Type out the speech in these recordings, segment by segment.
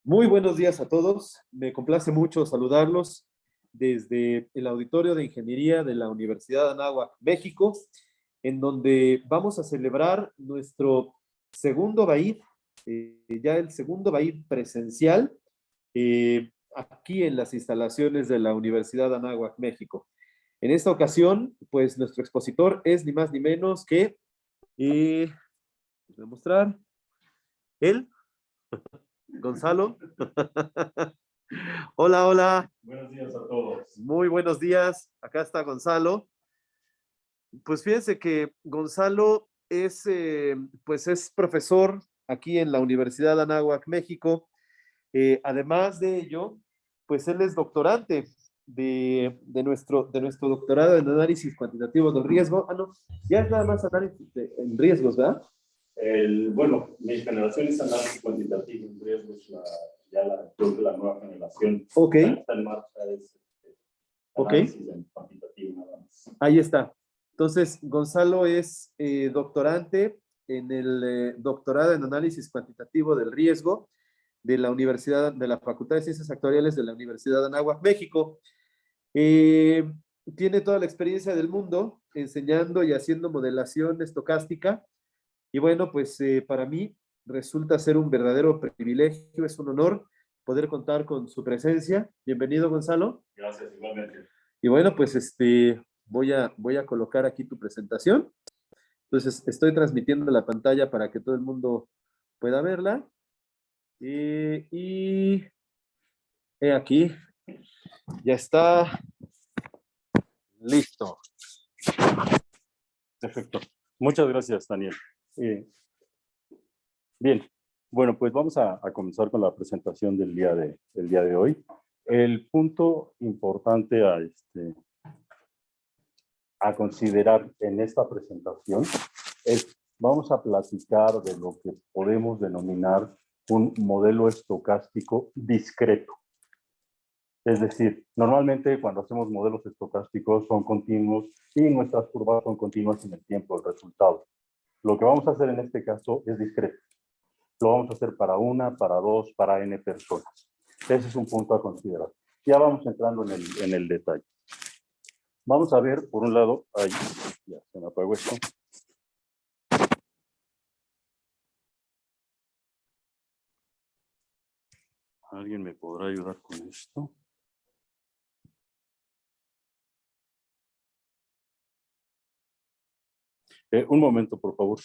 Muy buenos días a todos. Me complace mucho saludarlos desde el Auditorio de Ingeniería de la Universidad de Anáhuac, México, en donde vamos a celebrar nuestro segundo BAID, ya el segundo BAID presencial, aquí en las instalaciones de la Universidad de Anáhuac, México. En esta ocasión, pues nuestro expositor es ni más ni menos que, voy a mostrar, él, Gonzalo. Hola, hola. Buenos días a todos. Muy buenos días. Acá está Gonzalo. Pues fíjense que Gonzalo es, pues es profesor aquí en la Universidad de Anáhuac, México. Además de ello, pues él es doctorante de nuestro doctorado en análisis cuantitativo del riesgo. Ah, no, ya es nada más análisis en riesgos, ¿verdad? Bueno, mi generación es análisis cuantitativo en riesgos, creo que la nueva generación. Ok. Está en marcha, es análisis en cuantitativo nada más. Ahí está. Entonces, Gonzalo es doctorante en el doctorado en análisis cuantitativo del riesgo de la Universidad, de la Facultad de Ciencias Actuariales de la Universidad de Anáhuac, México. Tiene toda la experiencia del mundo enseñando y haciendo modelación estocástica. Y bueno, pues para mí resulta ser un verdadero privilegio, es un honor poder contar con su presencia. Bienvenido, Gonzalo. Gracias, igualmente. Y bueno, pues voy a colocar aquí tu presentación. Entonces, estoy transmitiendo la pantalla para que todo el mundo pueda verla. Y he aquí, ya está listo. Perfecto. Muchas gracias, Daniel. Bien, bueno, pues vamos a comenzar con la presentación del día de hoy. El punto importante a considerar en esta presentación es, vamos a platicar de lo que podemos denominar un modelo estocástico discreto. Es decir, normalmente cuando hacemos modelos estocásticos son continuos y nuestras curvas son continuas en el tiempo del resultado. Lo que vamos a hacer en este caso es discreto. Lo vamos a hacer para una, para dos, para n personas. Ese es un punto a considerar. Ya vamos entrando en el detalle. Vamos a ver, por un lado, ahí, ya se me apagó esto. ¿Alguien me podrá ayudar con esto? Un momento, por favor.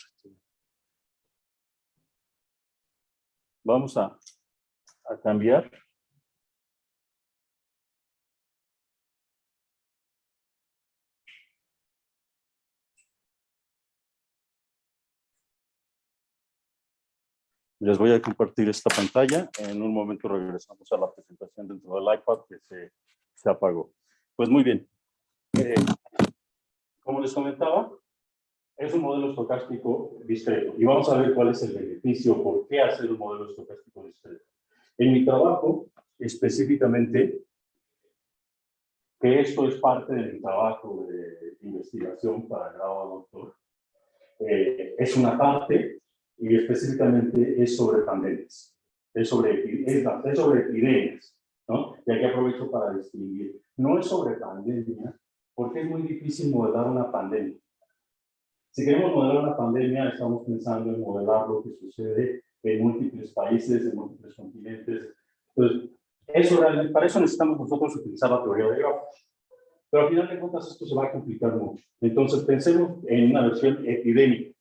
Vamos a cambiar. Les voy a compartir esta pantalla. En un momento regresamos a la presentación dentro del iPad que se apagó. Pues muy bien. Como les comentaba, es un modelo estocástico discreto. Y vamos a ver cuál es el beneficio, por qué hacer un modelo estocástico discreto. En mi trabajo, específicamente, que esto es parte de mi trabajo de investigación para grado a doctor, es una parte y específicamente es sobre pandemias, es sobre epidemias, ¿no? Y aquí aprovecho para distinguir. No es sobre pandemia, porque es muy difícil modelar una pandemia. Si queremos modelar una pandemia, estamos pensando en modelar lo que sucede en múltiples países, en múltiples continentes. Entonces, para eso necesitamos nosotros utilizar la teoría de grafos. Pero al final de cuentas esto se va a complicar mucho. Entonces pensemos en una versión epidémica,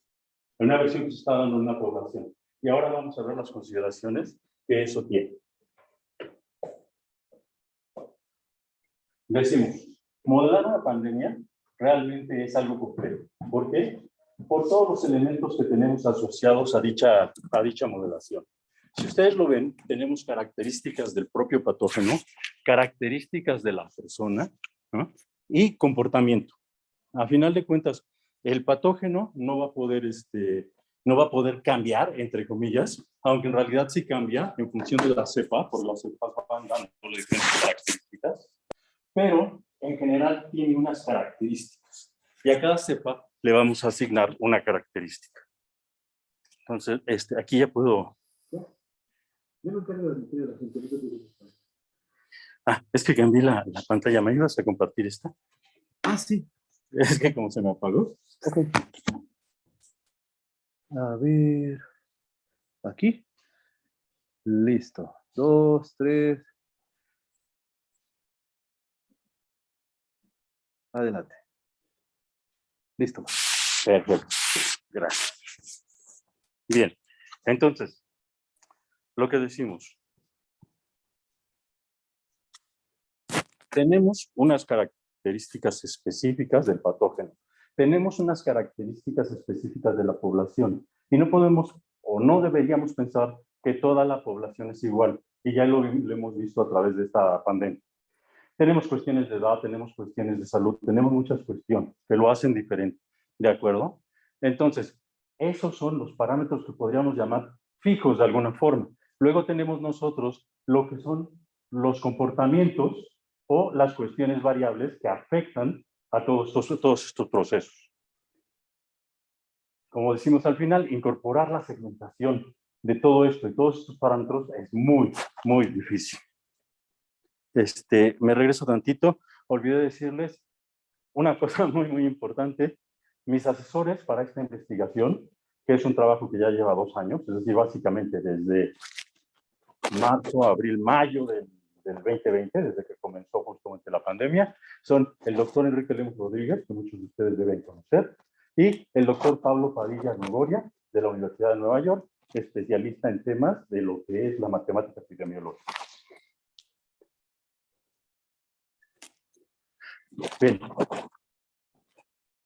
en una versión que se está dando en una población. Y ahora vamos a ver las consideraciones que eso tiene. Decimos, modelar una pandemia realmente es algo complejo. ¿Por qué? Por todos los elementos que tenemos asociados a dicha modelación. Si ustedes lo ven, tenemos características del propio patógeno, características de la persona, ¿no? Y comportamiento. A final de cuentas, el patógeno no va a poder cambiar, entre comillas, aunque en realidad sí cambia en función de la cepa, porque las cepas van dando diferentes características, pero en general tiene unas características. Y a cada cepa le vamos a asignar una característica. Entonces, aquí ya puedo Yo me encargo de admitir a la gente, no te preocupes. Es que cambié la pantalla. ¿Me ibas a compartir esta? Ah, sí. Es que como se me apagó. Ok. A ver. Aquí. Listo. 2, 3. Adelante. Listo. Perfecto. Gracias. Bien. Entonces, lo que decimos. Tenemos unas características específicas del patógeno. Tenemos unas características específicas de la población. Y no podemos o no deberíamos pensar que toda la población es igual. Y ya lo hemos visto a través de esta pandemia. Tenemos cuestiones de edad, tenemos cuestiones de salud, tenemos muchas cuestiones que lo hacen diferente. ¿De acuerdo? Entonces, esos son los parámetros que podríamos llamar fijos de alguna forma. Luego tenemos nosotros lo que son los comportamientos o las cuestiones variables que afectan a todos estos procesos. Como decimos al final, incorporar la segmentación de todo esto y todos estos parámetros es muy, muy difícil. Me regreso tantito. Olvidé decirles una cosa muy, muy importante. Mis asesores para esta investigación, que es un trabajo que ya lleva 2 años, es decir, básicamente desde marzo, abril, mayo del 2020, desde que comenzó justamente la pandemia, son el doctor Enrique Lemus Rodríguez, que muchos de ustedes deben conocer, y el doctor Pablo Padilla Gregoria, de la Universidad de Nueva York, especialista en temas de lo que es la matemática epidemiológica. Bien,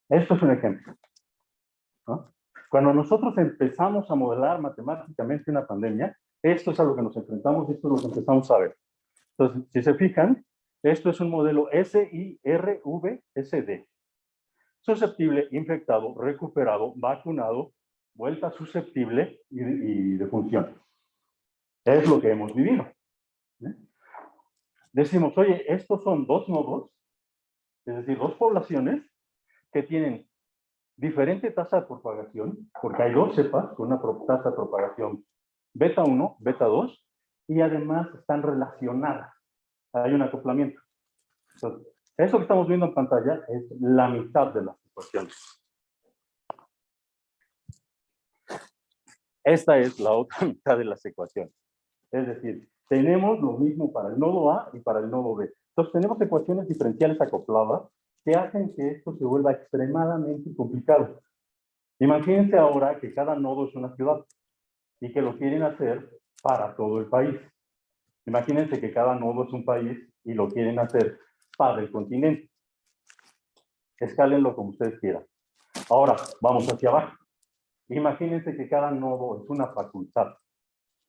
esto es un ejemplo, ¿no? Cuando nosotros empezamos a modelar matemáticamente una pandemia, esto es a lo que nos enfrentamos, esto es lo que empezamos a ver. Entonces, si se fijan, esto es un modelo SIRVSD. Susceptible, infectado, recuperado, vacunado, vuelta susceptible y de función. Es lo que hemos vivido. Decimos, oye, estos son 2 nodos, es decir, 2 poblaciones que tienen diferente tasa de propagación, porque hay 2 cepas con una tasa de propagación beta 1, beta 2, y además están relacionadas. Hay un acoplamiento. Entonces, eso que estamos viendo en pantalla es la mitad de las ecuaciones. Esta es la otra mitad de las ecuaciones. Es decir, tenemos lo mismo para el nodo A y para el nodo B. Entonces, tenemos ecuaciones diferenciales acopladas que hacen que esto se vuelva extremadamente complicado. Imagínense ahora que cada nodo es una ciudad y que lo quieren hacer para todo el país. Imagínense que cada nodo es un país y lo quieren hacer para el continente. Escálenlo como ustedes quieran. Ahora, vamos hacia abajo. Imagínense que cada nodo es una facultad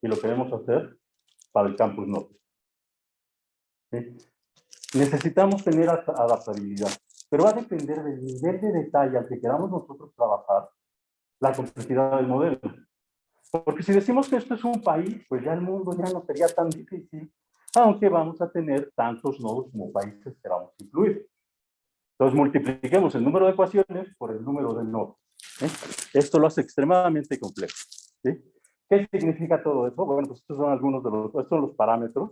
y lo queremos hacer para el campus norte. ¿Sí? Necesitamos tener adaptabilidad, pero va a depender del nivel de detalle al que queramos nosotros trabajar, la complejidad del modelo. Porque si decimos que esto es un país, pues ya el mundo ya no sería tan difícil, aunque vamos a tener tantos nodos como países que vamos a incluir. Entonces multipliquemos el número de ecuaciones por el número de nodos. Esto lo hace extremadamente complejo. ¿Sí? ¿Qué significa todo eso? Bueno, pues estos son algunos de estos son los parámetros.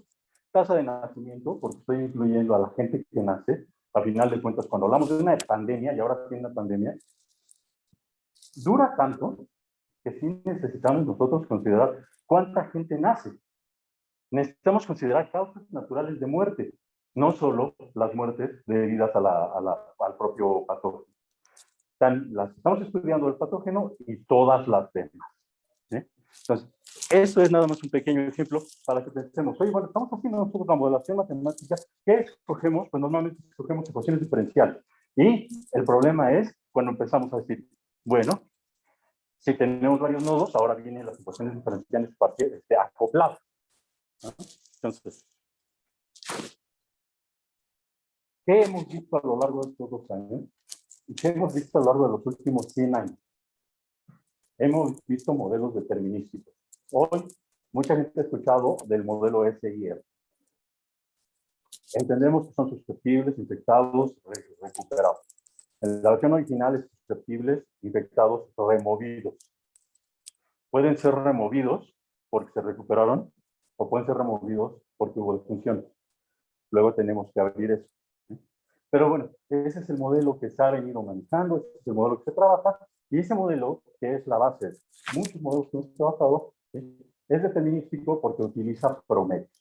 Tasa de nacimiento, porque estoy incluyendo a la gente que nace. A final de cuentas, cuando hablamos de una pandemia, y ahora tiene una pandemia, dura tanto que sí necesitamos nosotros considerar cuánta gente nace. Necesitamos considerar causas naturales de muerte, no solo las muertes debidas al propio patógeno. Estamos estudiando el patógeno y todas las demás. ¿Sí? Entonces, esto es nada más un pequeño ejemplo para que pensemos, oye, bueno, estamos haciendo nosotros la modelación matemática, ¿qué escogemos? Pues normalmente escogemos ecuaciones diferenciales. Y el problema es cuando empezamos a decir, bueno, si tenemos varios nodos, ahora vienen las ecuaciones diferenciales acopladas. ¿No? Entonces, ¿qué hemos visto a lo largo de estos 2 años? ¿Y qué hemos visto a lo largo de los últimos 100 años? Hemos visto modelos determinísticos. Hoy, mucha gente ha escuchado del modelo SIR. Entendemos que son susceptibles, infectados, recuperados. En la versión original es susceptibles, infectados, removidos. Pueden ser removidos porque se recuperaron o pueden ser removidos porque hubo defunción. Luego tenemos que abrir eso. Pero bueno, ese es el modelo que se ha venido manejando, ese es el modelo que se trabaja, y ese modelo, que es la base de muchos modelos que hemos trabajado, es determinístico porque utiliza promedios.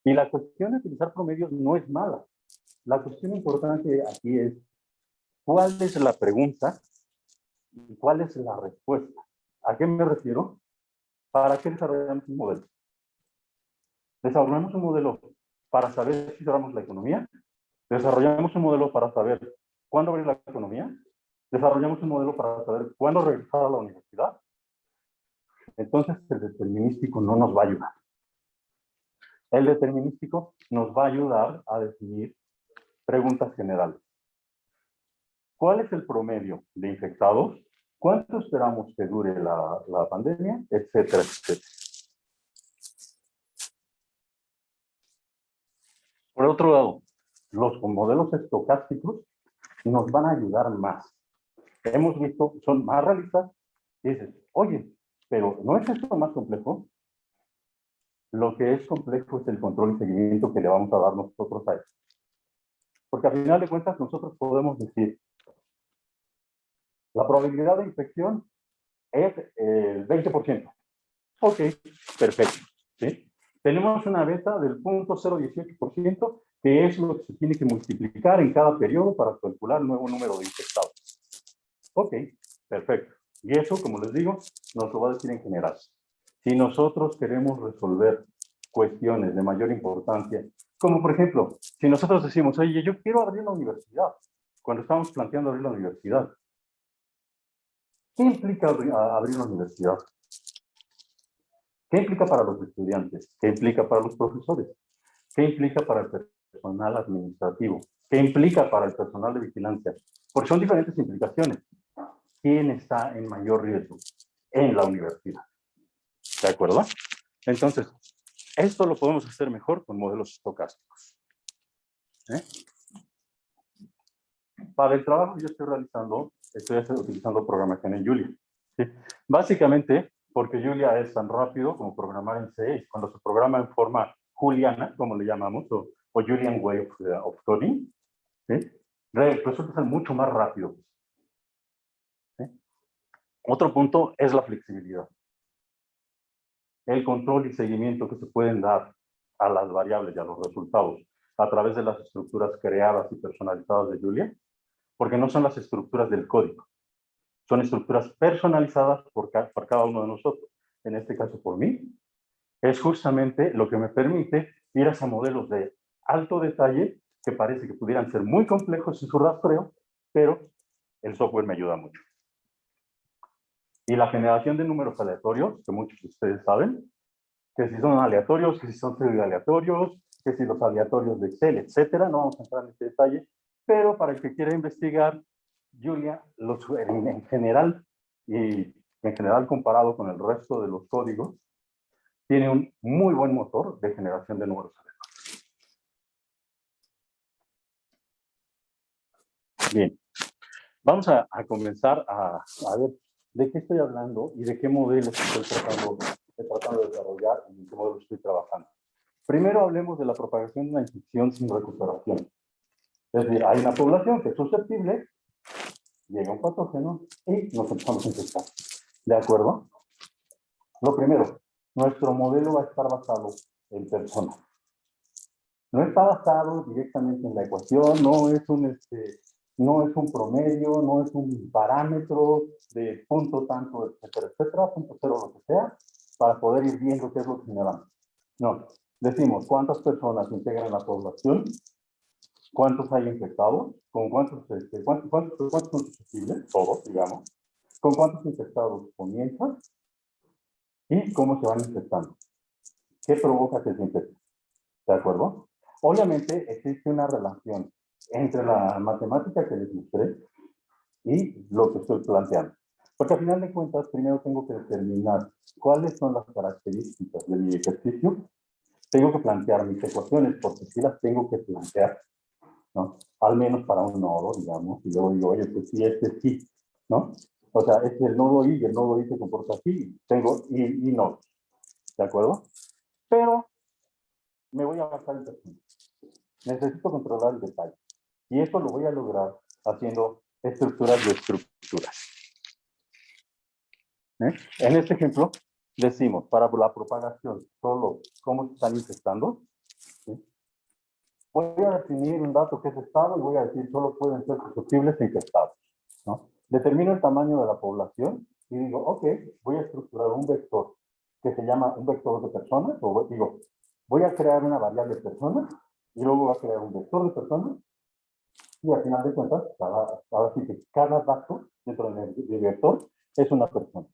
Y la cuestión de utilizar promedios no es mala. La cuestión importante aquí es cuál es la pregunta y cuál es la respuesta. ¿A qué me refiero? ¿Para qué desarrollamos un modelo? Desarrollamos un modelo para saber si cerramos la economía. Desarrollamos un modelo para saber cuándo abrir la economía. Desarrollamos un modelo para saber cuándo regresar a la universidad. Entonces, el determinístico no nos va a ayudar. El determinístico nos va a ayudar a definir preguntas generales. ¿Cuál es el promedio de infectados? ¿Cuánto esperamos que dure la pandemia? Etcétera, etcétera. Por otro lado, los modelos estocásticos nos van a ayudar más. Hemos visto, son más realistas, y dices, oye, pero ¿no es esto más complejo? Lo que es complejo es el control y seguimiento que le vamos a dar nosotros a esto. Porque al final de cuentas nosotros podemos decir, la probabilidad de infección es el 20%. Ok, perfecto. ¿Sí? Tenemos una beta del 0.018%, que es lo que se tiene que multiplicar en cada periodo para calcular el nuevo número de infectados. Ok, perfecto. Y eso, como les digo, nos lo va a decir en general. Si nosotros queremos resolver cuestiones de mayor importancia, como por ejemplo, si nosotros decimos, oye, yo quiero abrir la universidad, cuando estamos planteando abrir la universidad, ¿qué implica abrir la universidad? ¿Qué implica para los estudiantes? ¿Qué implica para los profesores? ¿Qué implica para el personal administrativo? ¿Qué implica para el personal de vigilancia? Porque son diferentes implicaciones. ¿Quién está en mayor riesgo? En la universidad. ¿De acuerdo? Entonces, esto lo podemos hacer mejor con modelos estocásticos. Para el trabajo que yo estoy realizando, estoy utilizando programación en Julia. ¿Sí? Básicamente, porque Julia es tan rápido como programar en C. Cuando se programa en forma juliana, como le llamamos, o Julian Way of Coding, ¿sí? Resulta ser mucho más rápido. ¿Sí? Otro punto es la flexibilidad. El control y seguimiento que se pueden dar a las variables y a los resultados a través de las estructuras creadas y personalizadas de Julia, porque no son las estructuras del código, son estructuras personalizadas por cada uno de nosotros. En este caso, por mí, es justamente lo que me permite ir hacia modelos de alto detalle que parece que pudieran ser muy complejos en su rastreo, pero el software me ayuda mucho. Y la generación de números aleatorios, que muchos de ustedes saben, que si son aleatorios, que si son pseudo-aleatorios, que si los aleatorios de Excel, etcétera, no vamos a entrar en este detalle, pero para el que quiera investigar, Julia, en general, y en general comparado con el resto de los códigos, tiene un muy buen motor de generación de números aleatorios. Bien, vamos a comenzar a ver de qué estoy hablando y de qué modelos estoy tratando de desarrollar y en qué modelos estoy trabajando. Primero hablemos de la propagación de una infección sin recuperación. Es decir, hay una población que es susceptible, llega un patógeno y nos empezamos a infectar. ¿De acuerdo? Lo primero, nuestro modelo va a estar basado en personas. No está basado directamente en la ecuación, no es un promedio, no es un parámetro de punto tanto, etcétera, etcétera, punto cero, lo que sea, para poder ir viendo qué es lo que generamos. No, decimos cuántas personas integran la población, cuántos hay infectados, con cuántos son susceptibles, todos, digamos, con cuántos infectados comienzan y cómo se van infectando. ¿Qué provoca que se infecten? ¿De acuerdo? Obviamente existe una relación entre la matemática que les mostré y lo que estoy planteando. Porque al final de cuentas, primero tengo que determinar cuáles son las características de mi ejercicio. Tengo que plantear mis ecuaciones, porque sí las tengo que plantear, ¿no? Al menos para un nodo, digamos. Y luego digo, oye, pues sí, sí, ¿no? O sea, este es el nodo I y el nodo I se comporta así. Tengo I nodos, ¿de acuerdo? Pero me voy a basar en personas. Necesito controlar el detalle. Y eso lo voy a lograr haciendo estructuras de estructuras. En este ejemplo, decimos, para la propagación, solo cómo se están infectando. ¿Sí? Voy a definir un dato que es estado y voy a decir solo pueden ser susceptibles e infectados, ¿no? Determino el tamaño de la población y digo, ok, voy a estructurar un vector que se llama un vector de personas, o digo, voy a crear una variable de personas y luego voy a crear un vector de personas y al final de cuentas, ahora sí que cada dato dentro del vector es una persona.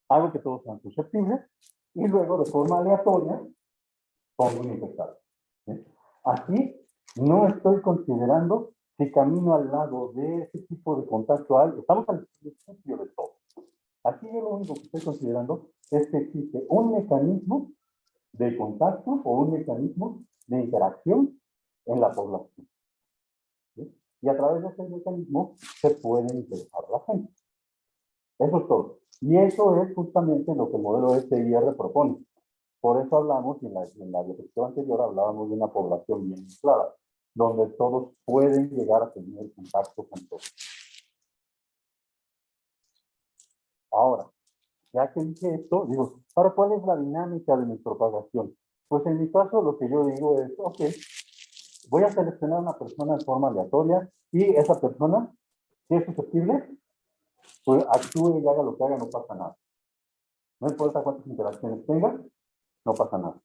Hago que todos sean susceptibles y luego de forma aleatoria pongo un infectado. ¿Sí? Aquí no estoy considerando si camino al lado de ese tipo de contacto hay. Estamos al principio de todo. Aquí yo lo único que estoy considerando es que existe un mecanismo de contacto o un mecanismo de interacción en la población. ¿Sí? Y a través de ese mecanismo se puede infectar a la gente. Eso es todo. Y eso es justamente lo que el modelo SIR propone. Por eso hablamos, y en la diapositiva anterior hablábamos de una población bien clara, donde todos pueden llegar a tener contacto con todos. Ahora, ya que dije esto, digo, ¿para cuál es la dinámica de mi propagación? Pues en mi caso lo que yo digo es, ok, voy a seleccionar una persona de forma aleatoria y esa persona, si es susceptible, pues actúe y haga lo que haga, no pasa nada. No importa cuántas interacciones tenga, no pasa nada.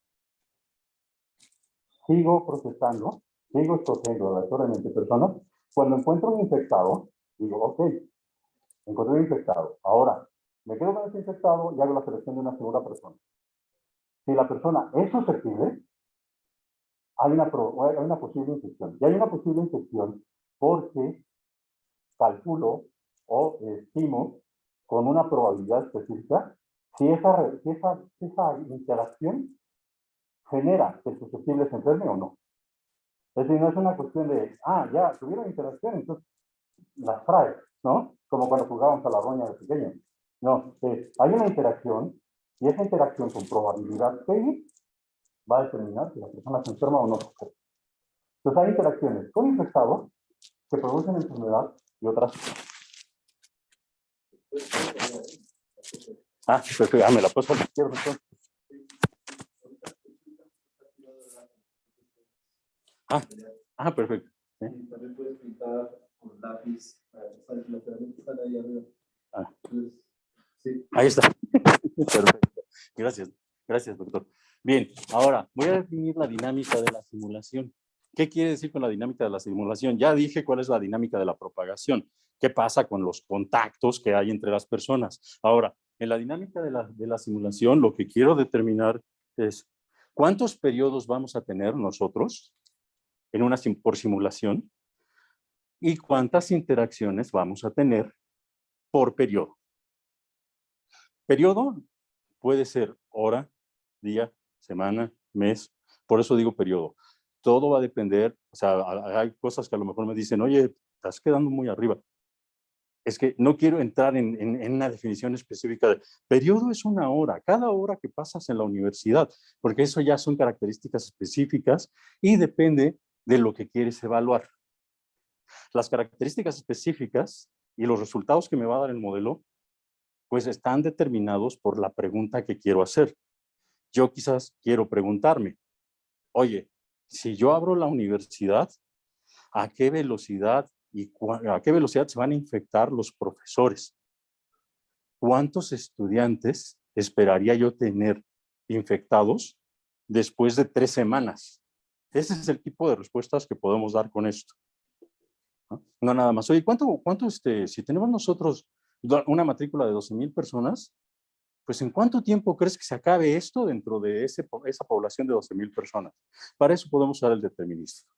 Sigo procesando, sigo escogiendo aleatoriamente personas. Cuando encuentro un infectado, digo, ok, encontré un infectado. Ahora, me quedo con ese infectado y hago la selección de una segunda persona. Si la persona es susceptible, hay una posible infección. Y hay una posible infección porque calculo o estimo con una probabilidad específica si esa interacción genera que el susceptible se enferme o no. Es decir, no es una cuestión de, ya, tuvieron interacción, entonces las trae, ¿no? Como cuando jugábamos a la roña de pequeño. No, hay una interacción y esa interacción con probabilidad P va a determinar si la persona se enferma o no. Entonces hay interacciones con infectados que producen enfermedad y otras. Perfecto, me la paso a la izquierda entonces. Perfecto. ¿Sí? Y también puedes pintar con lápiz, las herramientas están ahí arriba. Entonces, sí. Ahí está. Perfecto. Gracias, doctor. Bien, ahora voy a definir la dinámica de la simulación. ¿Qué quiere decir con la dinámica de la simulación? Ya dije cuál es la dinámica de la propagación. ¿Qué pasa con los contactos que hay entre las personas? Ahora, en la dinámica de la simulación, lo que quiero determinar es cuántos periodos vamos a tener nosotros por simulación y cuántas interacciones vamos a tener por periodo. Periodo puede ser hora, día, semana, mes. Por eso digo periodo. Todo va a depender, o sea, hay cosas que a lo mejor me dicen, oye, estás quedando muy arriba. Es que no quiero entrar en una definición específica de periodo es una hora, cada hora que pasas en la universidad, porque eso ya son características específicas y depende de lo que quieres evaluar. Las características específicas y los resultados que me va a dar el modelo, pues están determinados por la pregunta que quiero hacer. Yo quizás quiero preguntarme, oye, si yo abro la universidad, ¿a qué velocidad se van a infectar los profesores? ¿Cuántos estudiantes esperaría yo tener infectados después de 3 semanas? Ese es el tipo de respuestas que podemos dar con esto. No nada más. Oye, si tenemos nosotros una matrícula de 12,000 personas, pues ¿en cuánto tiempo crees que se acabe esto dentro de esa población de 12,000 personas? Para eso podemos usar el determinístico.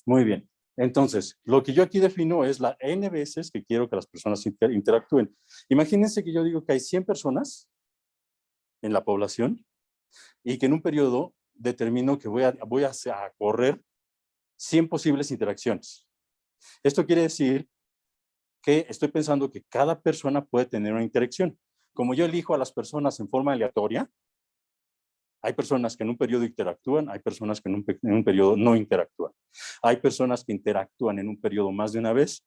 Muy bien. Entonces, lo que yo aquí defino es la n veces que quiero que las personas interactúen. Imagínense que yo digo que hay 100 personas en la población y que en un periodo determino que voy a correr 100 posibles interacciones. Esto quiere decir que estoy pensando que cada persona puede tener una interacción. Como yo elijo a las personas en forma aleatoria, Hay personas que en un periodo interactúan, hay personas que en un periodo no interactúan. Hay personas que interactúan en un periodo más de una vez,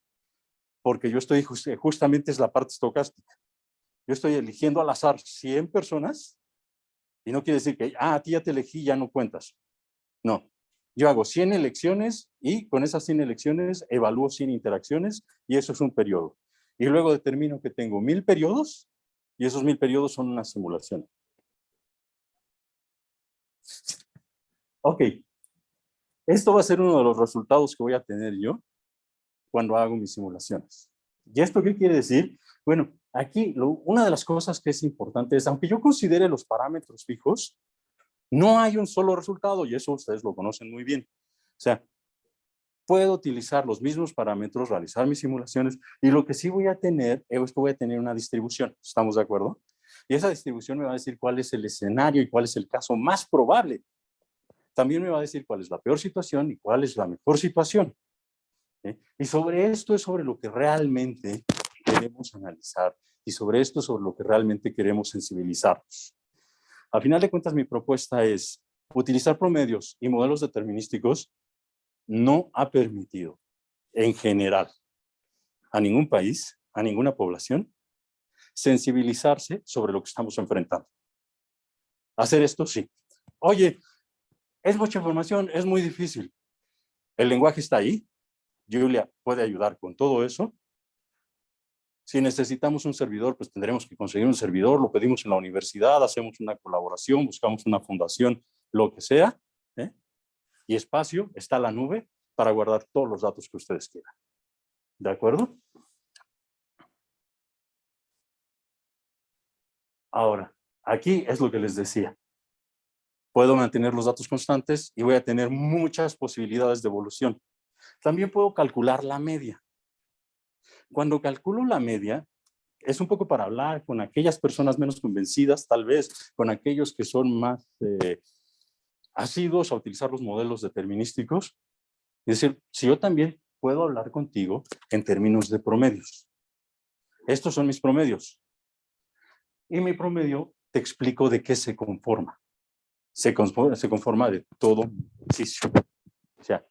porque yo estoy justamente es la parte estocástica. Yo estoy eligiendo al azar 100 personas y no quiere decir que, a ti ya te elegí, ya no cuentas. No, yo hago 100 elecciones y con esas 100 elecciones evalúo 100 interacciones y eso es un periodo. Y luego determino que tengo 1000 periodos y esos 1000 periodos son una simulación. Ok, esto va a ser uno de los resultados que voy a tener yo cuando hago mis simulaciones. ¿Y esto qué quiere decir? Bueno, aquí una de las cosas que es importante es, aunque yo considere los parámetros fijos, no hay un solo resultado y eso ustedes lo conocen muy bien. O sea, puedo utilizar los mismos parámetros, realizar mis simulaciones y lo que sí voy a tener es que voy a tener una distribución. ¿Estamos de acuerdo? Y esa distribución me va a decir cuál es el escenario y cuál es el caso más probable. También me va a decir cuál es la peor situación y cuál es la mejor situación. Y sobre esto es sobre lo que realmente queremos analizar y sobre esto es sobre lo que realmente queremos sensibilizarnos. Al final de cuentas, mi propuesta es utilizar promedios y modelos determinísticos no ha permitido, en general, a ningún país, a ninguna población, sensibilizarse sobre lo que estamos enfrentando. Hacer esto, sí. Oye, es mucha información, es muy difícil. El lenguaje está ahí. Julia puede ayudar con todo eso. Si necesitamos un servidor, pues tendremos que conseguir un servidor, lo pedimos en la universidad, hacemos una colaboración, buscamos una fundación, lo que sea, ¿eh? Y espacio, está la nube para guardar todos los datos que ustedes quieran. ¿De acuerdo? Ahora, aquí es lo que les decía. Puedo mantener los datos constantes y voy a tener muchas posibilidades de evolución. También puedo calcular la media. Cuando calculo la media, es un poco para hablar con aquellas personas menos convencidas, tal vez con aquellos que son más asiduos a utilizar los modelos determinísticos. Es decir, si yo también puedo hablar contigo en términos de promedios. Estos son mis promedios. Y mi promedio te explico de qué se conforma. Se conforma de todo ejercicio. O sea,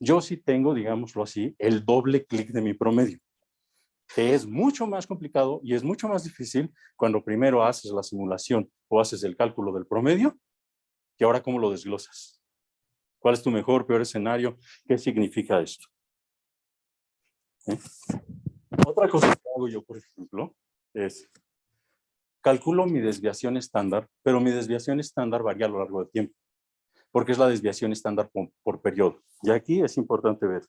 yo sí tengo, digámoslo así, el doble clic de mi promedio, que es mucho más complicado y es mucho más difícil cuando primero haces la simulación o haces el cálculo del promedio, y ahora cómo lo desglosas. ¿Cuál es tu mejor, peor escenario? ¿Qué significa esto? ¿Eh? Otra cosa que hago yo, por ejemplo, es calculo mi desviación estándar, pero mi desviación estándar varía a lo largo del tiempo, porque es la desviación estándar por periodo. Y aquí es importante ver.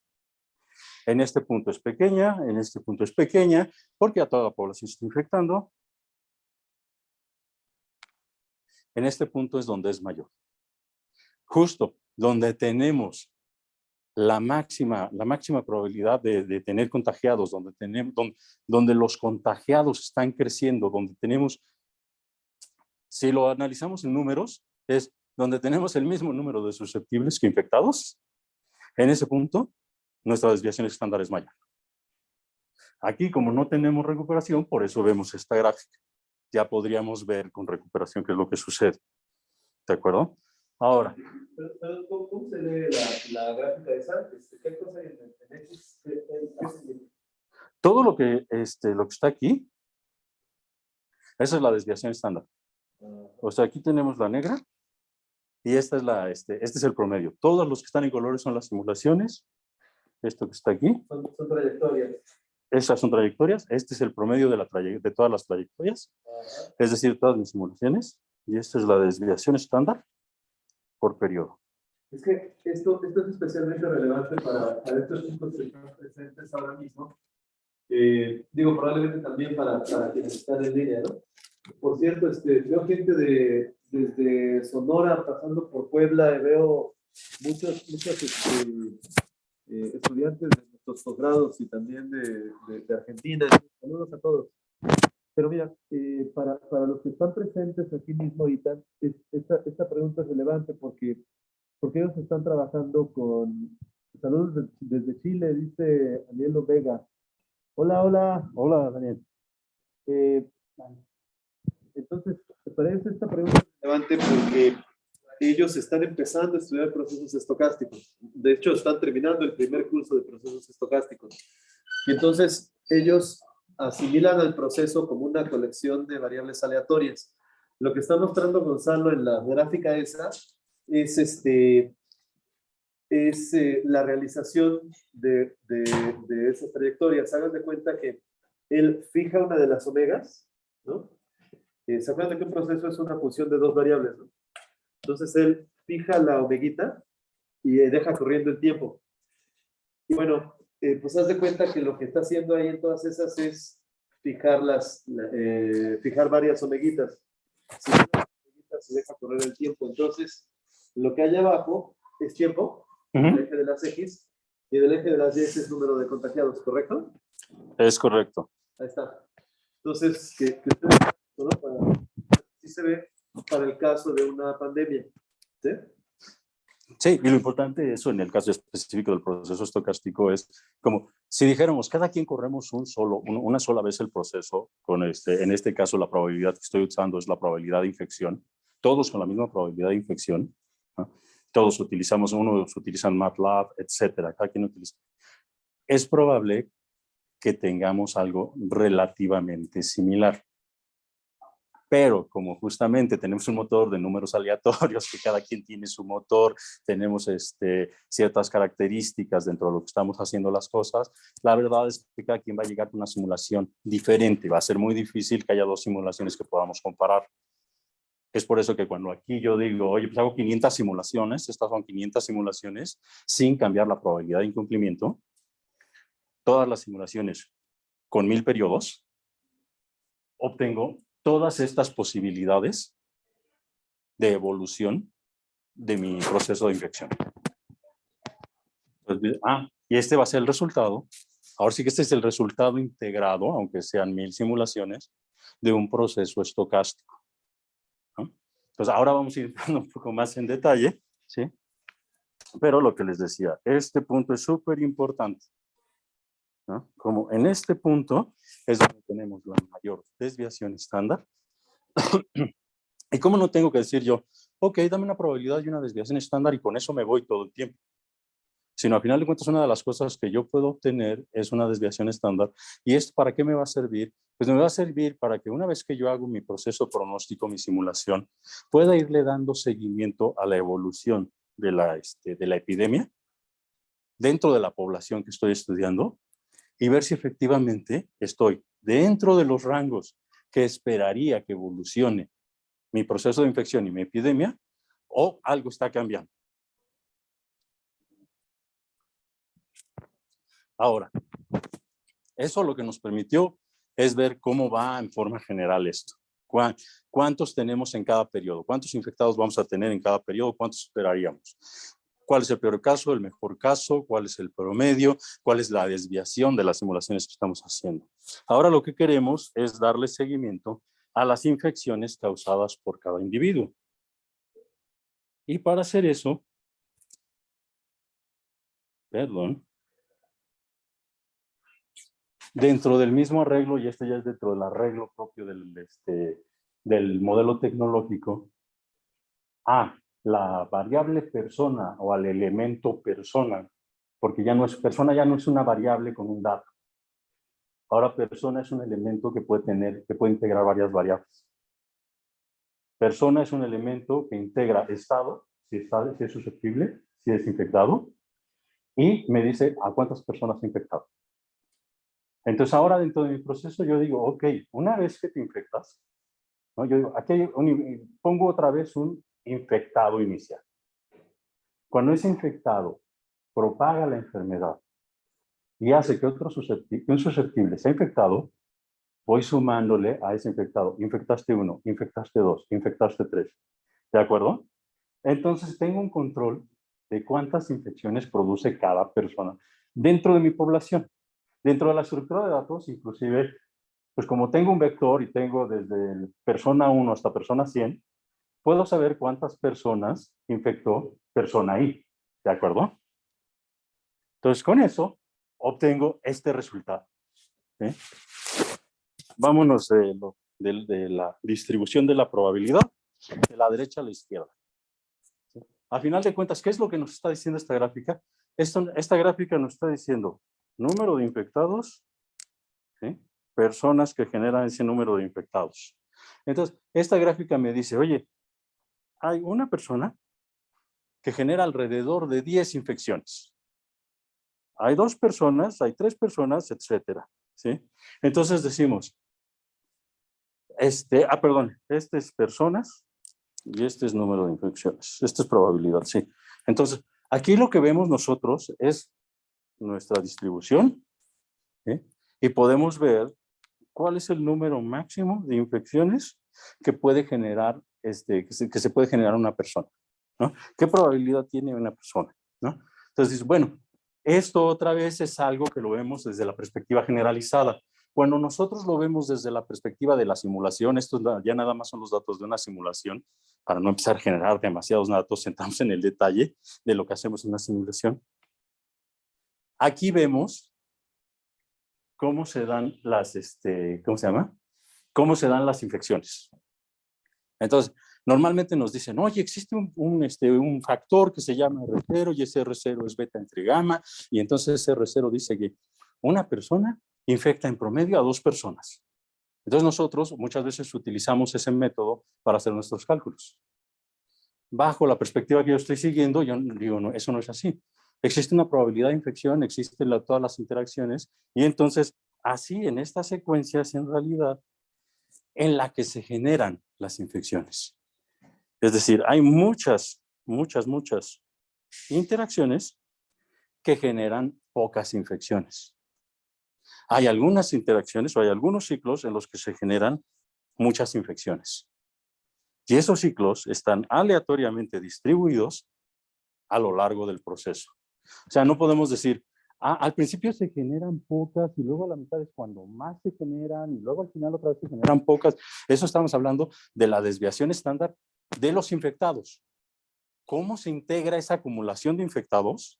En este punto es pequeña, en este punto es pequeña, porque a toda la población se está infectando. En este punto es donde es mayor. Justo donde tenemos la máxima probabilidad de tener contagiados, donde los contagiados están creciendo, donde tenemos, si lo analizamos en números, es donde tenemos el mismo número de susceptibles que infectados. En ese punto, nuestra desviación estándar es mayor. Aquí, como no tenemos recuperación, por eso vemos esta gráfica. Ya podríamos ver con recuperación qué es lo que sucede. ¿De acuerdo? Ahora. Pero ¿cómo se lee la gráfica de esa? ¿Qué cosa hay en X? Todo lo que está aquí, esa es la desviación estándar. O sea, aquí tenemos la negra y esta es este es el promedio. Todos los que están en colores son las simulaciones. Esto que está aquí. Son trayectorias. Esas son trayectorias. Este es el promedio de todas las trayectorias. Ajá. Es decir, todas mis simulaciones. Y esta es la desviación estándar por periodo. Es que esto es especialmente relevante para estos chicos que están presentes ahora mismo. Digo, probablemente también para quienes están en línea, ¿no? Por cierto, veo gente desde Sonora pasando por Puebla y veo muchos estudiantes de nuestros posgrados y también de Argentina. Saludos a todos. Pero mira, para los que están presentes aquí mismo, Itan, esta pregunta es relevante porque ellos están trabajando con... Saludos desde Chile, dice Danielo Vega. Hola, hola. Hola, Daniel. Entonces, para ellos esta pregunta es relevante porque ellos están empezando a estudiar procesos estocásticos. De hecho, están terminando el primer curso de procesos estocásticos. Y entonces ellos asimilan al proceso como una colección de variables aleatorias. Lo que está mostrando Gonzalo en la gráfica esa es la realización de esas trayectorias. Hagan de cuenta que él fija una de las omegas, ¿no? ¿Se acuerdan que un proceso es una función de dos variables, ¿no? Entonces él fija la omeguita y deja corriendo el tiempo. Y bueno, pues haz de cuenta que lo que está haciendo ahí en todas esas es fijar, fijar varias omeguitas. Si las omeguitas se deja correr el tiempo, entonces lo que hay abajo es tiempo, el eje de las X, y del eje de las Y es número de contagiados, ¿correcto? Es correcto. Ahí está. Entonces, que ustedes, ¿no? Así se ve para el caso de una pandemia. ¿Sí? Sí, y lo importante de eso en el caso específico del proceso estocástico es como si dijéramos cada quien corremos una sola vez el proceso, con en este caso la probabilidad que estoy usando es la probabilidad de infección, todos con la misma probabilidad de infección, ¿no? Todos utilizamos, unos utilizan MATLAB, etcétera, cada quien utiliza. Es probable que tengamos algo relativamente similar. Pero como justamente tenemos un motor de números aleatorios, que cada quien tiene su motor, tenemos ciertas características dentro de lo que estamos haciendo las cosas, la verdad es que cada quien va a llegar con una simulación diferente. Va a ser muy difícil que haya dos simulaciones que podamos comparar. Es por eso que cuando aquí yo digo, oye, pues hago 500 simulaciones, estas son 500 simulaciones, sin cambiar la probabilidad de incumplimiento, todas las simulaciones con 1000 periodos, obtengo todas estas posibilidades de evolución de mi proceso de infección. Y este va a ser el resultado. Ahora sí que este es el resultado integrado, aunque sean 1000 simulaciones, de un proceso estocástico, ¿no? Entonces, ahora vamos a ir entrando un poco más en detalle, ¿sí? Pero lo que les decía, este punto es súper importante, ¿no? Como en este punto es donde tenemos la mayor desviación estándar. ¿Y cómo no tengo que decir yo, ok, dame una probabilidad y una desviación estándar y con eso me voy todo el tiempo? Sino, al final de cuentas, una de las cosas que yo puedo obtener es una desviación estándar. ¿Y esto para qué me va a servir? Pues me va a servir para que una vez que yo hago mi proceso pronóstico, mi simulación, pueda irle dando seguimiento a la evolución de la epidemia dentro de la población que estoy estudiando y ver si efectivamente estoy dentro de los rangos que esperaría que evolucione mi proceso de infección y mi epidemia, o algo está cambiando. Ahora, eso lo que nos permitió es ver cómo va en forma general esto. ¿Cuántos tenemos en cada periodo? ¿Cuántos infectados vamos a tener en cada periodo? ¿Cuántos esperaríamos? ¿Cuál es el peor caso, el mejor caso? ¿Cuál es el promedio? ¿Cuál es la desviación de las simulaciones que estamos haciendo? Ahora lo que queremos es darle seguimiento a las infecciones causadas por cada individuo. Y para hacer eso, dentro del mismo arreglo, y este ya es dentro del arreglo propio del modelo tecnológico, la variable persona o al elemento persona, porque persona ya no es una variable con un dato. Ahora persona es un elemento que puede integrar varias variables. Persona es un elemento que integra estado, si es susceptible, si es infectado, y me dice a cuántas personas ha infectado. Entonces ahora dentro de mi proceso yo digo, ok, una vez que te infectas, ¿no? Yo digo, aquí pongo otra vez un infectado inicial. Cuando ese infectado propaga la enfermedad y hace que un susceptible sea infectado, voy sumándole a ese infectado. Infectaste 1, infectaste 2, infectaste 3. ¿De acuerdo? Entonces tengo un control de cuántas infecciones produce cada persona dentro de mi población. Dentro de la estructura de datos, inclusive, pues como tengo un vector y tengo desde persona 1 hasta persona 100, puedo saber cuántas personas infectó persona I. ¿De acuerdo? Entonces, con eso, obtengo este resultado. ¿Sí? Vámonos de la distribución de la probabilidad de la derecha a la izquierda. a final de cuentas, ¿qué es lo que nos está diciendo esta gráfica? Esta gráfica nos está diciendo número de infectados, ¿sí? Personas que generan ese número de infectados. Entonces, esta gráfica me dice, oye, hay una persona que genera alrededor de 10 infecciones. Hay 2 personas, hay 3 personas, etcétera, ¿sí? Entonces decimos, perdón, este es personas y este es número de infecciones. Esta es probabilidad, sí. Entonces, aquí lo que vemos nosotros es nuestra distribución, ¿sí? Y podemos ver cuál es el número máximo de infecciones que puede generar, que se puede generar una persona, ¿no? ¿Qué probabilidad tiene una persona, ¿no? Entonces, bueno, esto otra vez es algo que lo vemos desde la perspectiva generalizada. Cuando nosotros lo vemos desde la perspectiva de la simulación, esto ya nada más son los datos de una simulación, para no empezar a generar demasiados datos, entramos en el detalle de lo que hacemos en una simulación. Aquí vemos cómo se dan las, ¿cómo se llama? Cómo se dan las infecciones. Entonces, normalmente nos dicen, oye, existe un factor que se llama R0 y ese R0 es beta entre gamma, y entonces ese R0 dice que una persona infecta en promedio a 2 personas. Entonces nosotros muchas veces utilizamos ese método para hacer nuestros cálculos. Bajo la perspectiva que yo estoy siguiendo, yo digo, no, eso no es así. Existe una probabilidad de infección, existen todas las interacciones, y entonces así en estas secuencias en realidad en la que se generan las infecciones. Es decir, hay muchas interacciones que generan pocas infecciones. Hay algunas interacciones o hay algunos ciclos en los que se generan muchas infecciones. Y esos ciclos están aleatoriamente distribuidos a lo largo del proceso. O sea, no podemos decir, al principio se generan pocas y luego a la mitad es cuando más se generan y luego al final otra vez se generan pocas. Eso estamos hablando de la desviación estándar de los infectados. ¿Cómo se integra esa acumulación de infectados?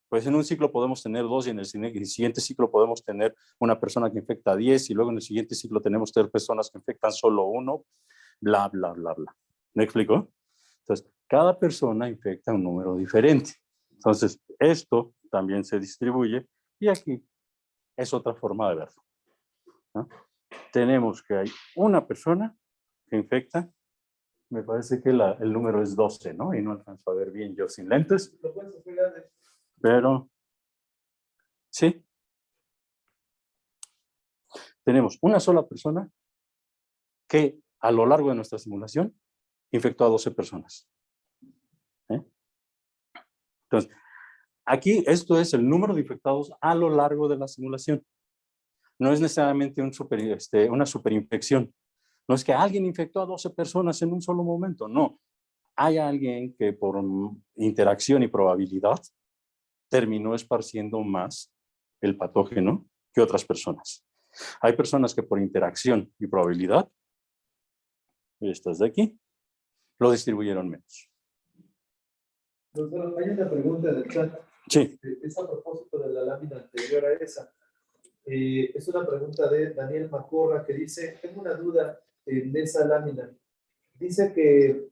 Pues en un ciclo podemos tener 2 y en el siguiente ciclo podemos tener una persona que infecta 10 y luego en el siguiente ciclo tenemos 3 personas que infectan solo 1, bla, bla, bla, bla. ¿Me explico? Entonces, cada persona infecta un número diferente. Entonces, esto también se distribuye y aquí es otra forma de verlo, ¿no? Tenemos que hay una persona que infecta, me parece que el número es 12, ¿no? Y no alcanzo a ver bien yo sin lentes. Pero, sí. Tenemos una sola persona que a lo largo de nuestra simulación infectó a 12 personas. Entonces, aquí esto es el número de infectados a lo largo de la simulación. No es necesariamente una superinfección. No es que alguien infectó a 12 personas en un solo momento, no. Hay alguien que por interacción y probabilidad terminó esparciendo más el patógeno que otras personas. Hay personas que por interacción y probabilidad, estas de aquí, lo distribuyeron menos. Doctor, hay una pregunta en el chat. Sí. Es a propósito de la lámina anterior a esa. Es una pregunta de Daniel Macorra que dice, tengo una duda en esa lámina. Dices que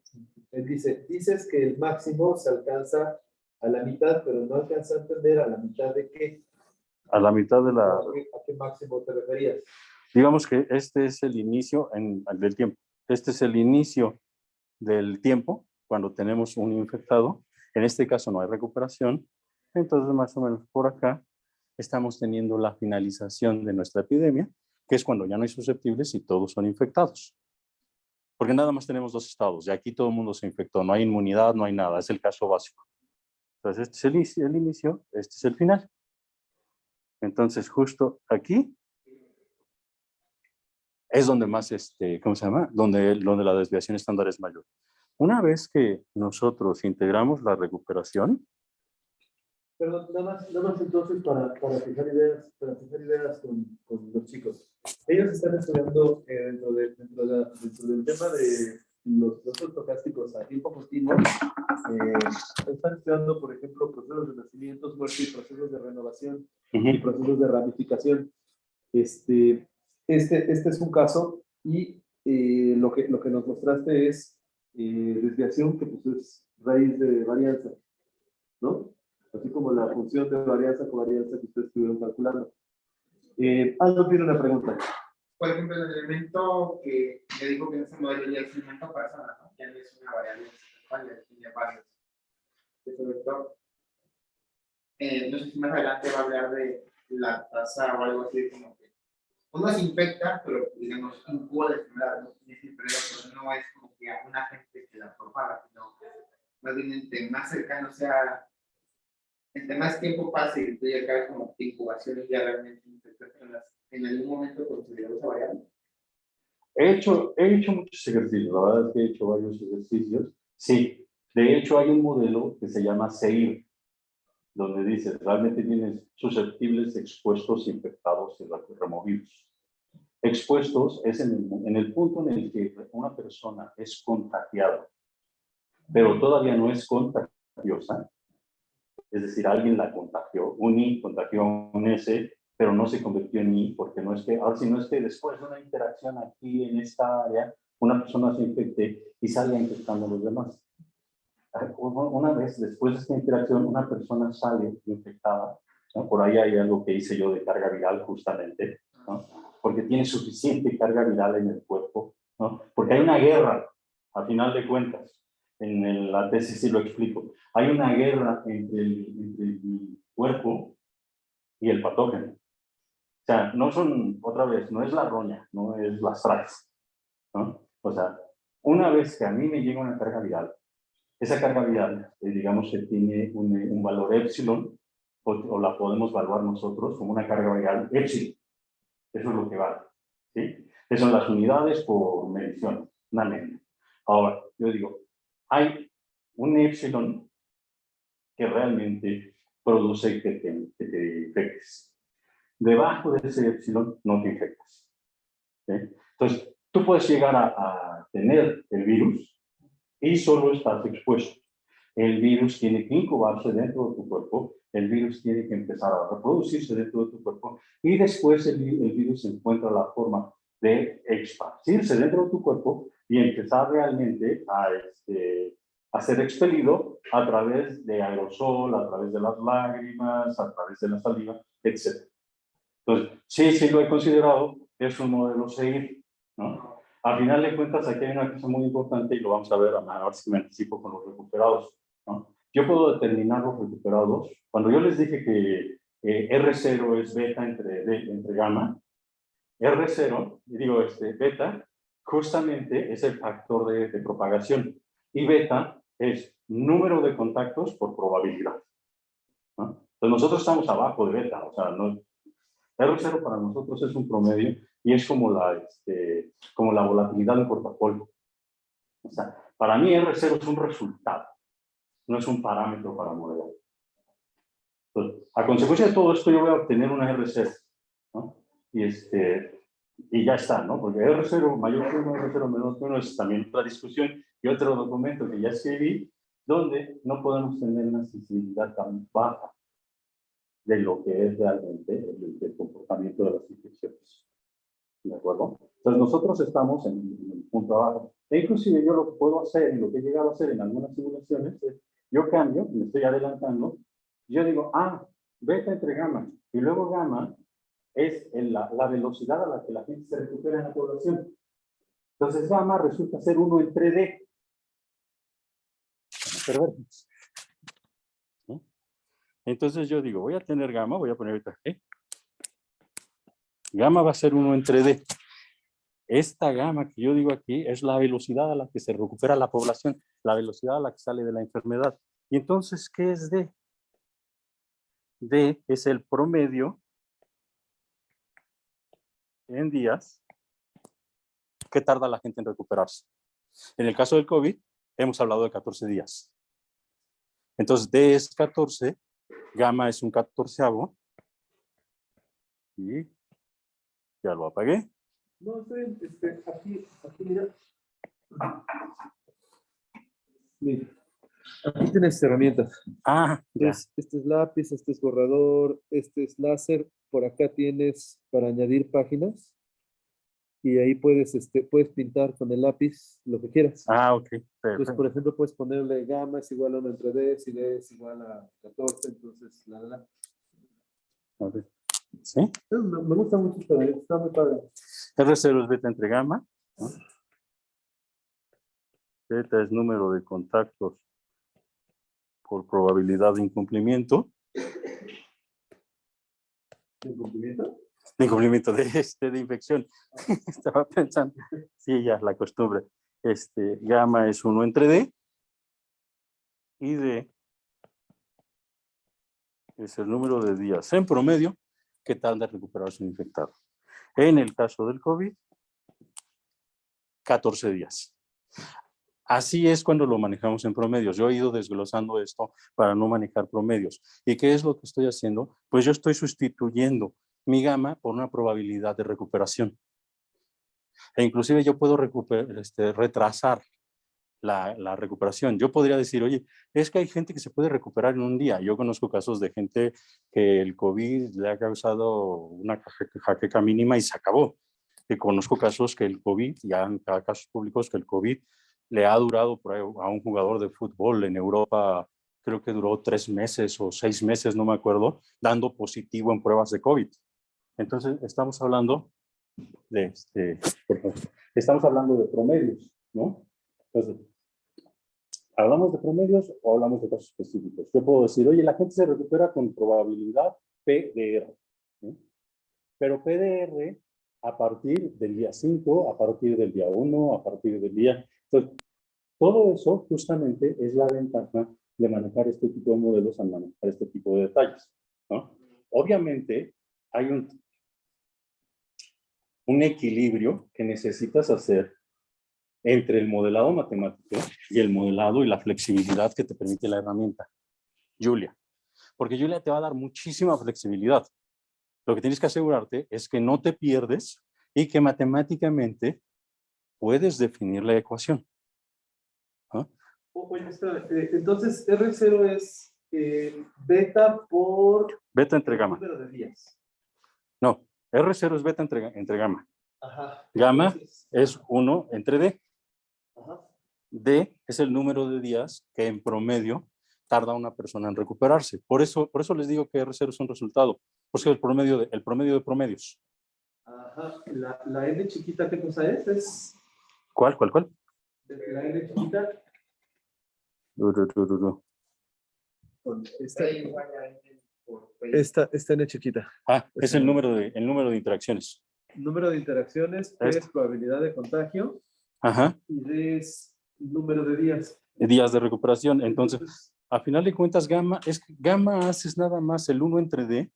el máximo se alcanza a la mitad, pero no alcanza a entender a la mitad de qué. A la mitad de la... ¿A qué máximo te referías? Digamos que este es el inicio del tiempo. Este es el inicio del tiempo cuando tenemos un infectado. En este caso no hay recuperación. Entonces, más o menos por acá estamos teniendo la finalización de nuestra epidemia, que es cuando ya no hay susceptibles y todos son infectados. Porque nada más tenemos 2 estados. Y aquí todo el mundo se infectó. No hay inmunidad, no hay nada. Es el caso básico. Entonces, este es el inicio, este es el final. Entonces, justo aquí es donde más, ¿cómo se llama? Donde la desviación estándar es mayor. Una vez que nosotros integramos la recuperación. Perdón, nada más entonces para fijar ideas con los chicos. Ellos están estudiando dentro del tema de los stocásticos a tiempo continuo. Están estudiando, por ejemplo, procesos de nacimientos, muerte y procesos de renovación y procesos de ramificación. Este es un caso y lo que nos mostraste es desviación, que pues es raíz de varianza, ¿no? Así como la función de varianza con varianza que ustedes estuvieron calculando. Aldo tiene una pregunta. Por ejemplo, el elemento que me dijo que en ese modelo ya es un elemento persona, ¿no? Ya no es una variable principal, ya tiene varios. Ese vector. No sé si más adelante va a hablar de la tasa o algo así, como que uno se infecta, pero digamos, incuba la enfermedad, ¿no? Es diferente, pero no es como que a un agente que la propaga, sino más bien entre más cercano sea, entre más tiempo pase y tú ya acabas como de incubación y ya realmente infectas personas, en algún momento consideramos esa variable. He hecho muchos ejercicios, la verdad es que he hecho varios ejercicios. Sí, de hecho hay un modelo que se llama SEIR, donde dice, realmente tienes susceptibles, expuestos, infectados y removidos. Expuestos es en el punto en el que una persona es contagiada, pero todavía no es contagiosa. Es decir, alguien la contagió, un I contagió a un S, pero no se convirtió en I, porque no es que, ahora sí, no es que después de una interacción aquí en esta área, una persona se infecte y salga infectando a los demás. Una vez después de esta interacción, una persona sale infectada, ¿no? Por ahí hay algo que hice yo de carga viral justamente, ¿no? Porque tiene suficiente carga viral en el cuerpo, ¿no? Porque hay una guerra, a final de cuentas, en la tesis sí lo explico, hay una guerra entre el cuerpo y el patógeno. O sea, no son, otra vez, no es la roña, no es las frases, ¿no? O sea, una vez que a mí me llega una carga viral, esa carga viral, digamos que tiene un valor epsilon, o la podemos evaluar nosotros como una carga viral epsilon. Eso es lo que vale, ¿sí? Esas son las unidades por medición, una media. Ahora, yo digo, hay un epsilon que realmente produce que te infectes. Debajo de ese epsilon no te infectas, ¿sí? Entonces, tú puedes llegar a tener el virus y solo estás expuesto. El virus tiene que incubarse dentro de tu cuerpo, el virus tiene que empezar a reproducirse dentro de tu cuerpo y después el virus encuentra la forma de expandirse dentro de tu cuerpo y empezar realmente a ser expelido a través de aerosol, a través de las lágrimas, a través de la saliva, etc. Entonces, sí lo he considerado, es un modelo a seguir, ¿no? Al final de cuentas, aquí hay una cosa muy importante y lo vamos a ver, a ver si me anticipo con los recuperados, ¿no? Yo puedo determinar los recuperados. Cuando yo les dije que R0 es beta entre gamma, R0, digo, beta, justamente es el factor de propagación. Y beta es número de contactos por probabilidad, ¿no? Entonces nosotros estamos abajo de beta, o sea, no, R0 para nosotros es un promedio y es como la volatilidad del portafolio. O sea, para mí R0 es un resultado, no es un parámetro para modelar. Entonces, a consecuencia de todo esto, yo voy a obtener una R0, ¿no? Y ya está, ¿no? Porque R0 mayor que 1, R0 menor que 1 es también otra discusión y otro documento que ya escribí, donde no podemos tener una sensibilidad tan baja de lo que es realmente el comportamiento de las infecciones. ¿De acuerdo? Entonces nosotros estamos en el punto abajo. E inclusive yo lo que puedo hacer y lo que he llegado a hacer en algunas simulaciones es, yo cambio, me estoy adelantando, yo digo, beta entre gamma, y luego gamma es la velocidad a la que la gente se recupera en la población. Entonces gamma resulta ser 1 entre D. ¿No? Entonces yo digo, voy a tener gamma, voy a poner ahorita G. Gamma va a ser 1 entre D. Esta gamma que yo digo aquí es la velocidad a la que se recupera la población, la velocidad a la que sale de la enfermedad. Y entonces, ¿qué es D? D es el promedio en días que tarda la gente en recuperarse. En el caso del COVID, hemos hablado de 14 días. Entonces, D es 14, gamma es un 14avo. Y ya lo apagué. No, estoy aquí, mira. Mira, aquí tienes herramientas. Ya. Este es lápiz, este es borrador, este es láser. Por acá tienes para añadir páginas. y ahí puedes pintar con el lápiz lo que quieras. Ah, ok. Entonces, Perfecto. por ejemplo, puedes ponerle gamma es igual a 1 entre D, si D es igual a 14, entonces, Ok. ¿Sí? Me gusta mucho esto, está muy padre. R0 es beta entre gamma, ¿no? Beta es número de contactos por probabilidad de incumplimiento. ¿Incumplimiento? De incumplimiento de infección. Estaba pensando. Sí, ya, la costumbre. Gamma es 1 entre D. Y D es el número de días en promedio que tarda en recuperarse un infectado. En el caso del COVID, 14 días. Así es cuando lo manejamos en promedios. Yo he ido desglosando esto para no manejar promedios. ¿Y qué es lo que estoy haciendo? Pues yo estoy sustituyendo mi gamma por una probabilidad de recuperación. E inclusive yo puedo retrasar la recuperación. Yo podría decir, oye, es que hay gente que se puede recuperar en un día. Yo conozco casos de gente que el COVID le ha causado una jaqueca mínima y se acabó. Y conozco casos que el COVID, ya en casos públicos, que el COVID le ha durado por ahí a un jugador de fútbol en Europa, creo que duró 3 meses o 6 meses, no me acuerdo, dando positivo en pruebas de COVID. Entonces, estamos hablando de, estamos hablando de promedios, ¿no? Entonces, ¿hablamos de promedios o hablamos de casos específicos? Yo puedo decir, oye, la gente se recupera con probabilidad PDR, ¿sí? Pero PDR a partir del día 5, a partir del día 1, a partir del día... Entonces, todo eso justamente es la ventaja de manejar este tipo de modelos al manejar este tipo de detalles, ¿no? Obviamente, hay un equilibrio que necesitas hacer entre el modelado matemático y el modelado y la flexibilidad que te permite la herramienta, Julia. Porque Julia te va a dar muchísima flexibilidad. Lo que tienes que asegurarte es que no te pierdes y que matemáticamente puedes definir la ecuación. ¿Ah? Oye, espera, entonces R0 es beta por Beta entre gamma. número de días. No, R0 es beta entre gamma. Ajá. Gamma Entonces, es 1 entre D. ajá. D es el número de días que en promedio tarda una persona en recuperarse. Por eso les digo que R0 es un resultado. Pues el promedio de promedios. Ajá. La N chiquita, ¿qué cosa es? Es ¿Cuál? la N chiquita con esta N chiquita. Es el número de interacciones. Número de interacciones, P es probabilidad de contagio Ajá. y D es número de días. Días de recuperación. Entonces, a final de cuentas, gamma haces nada más el 1 entre D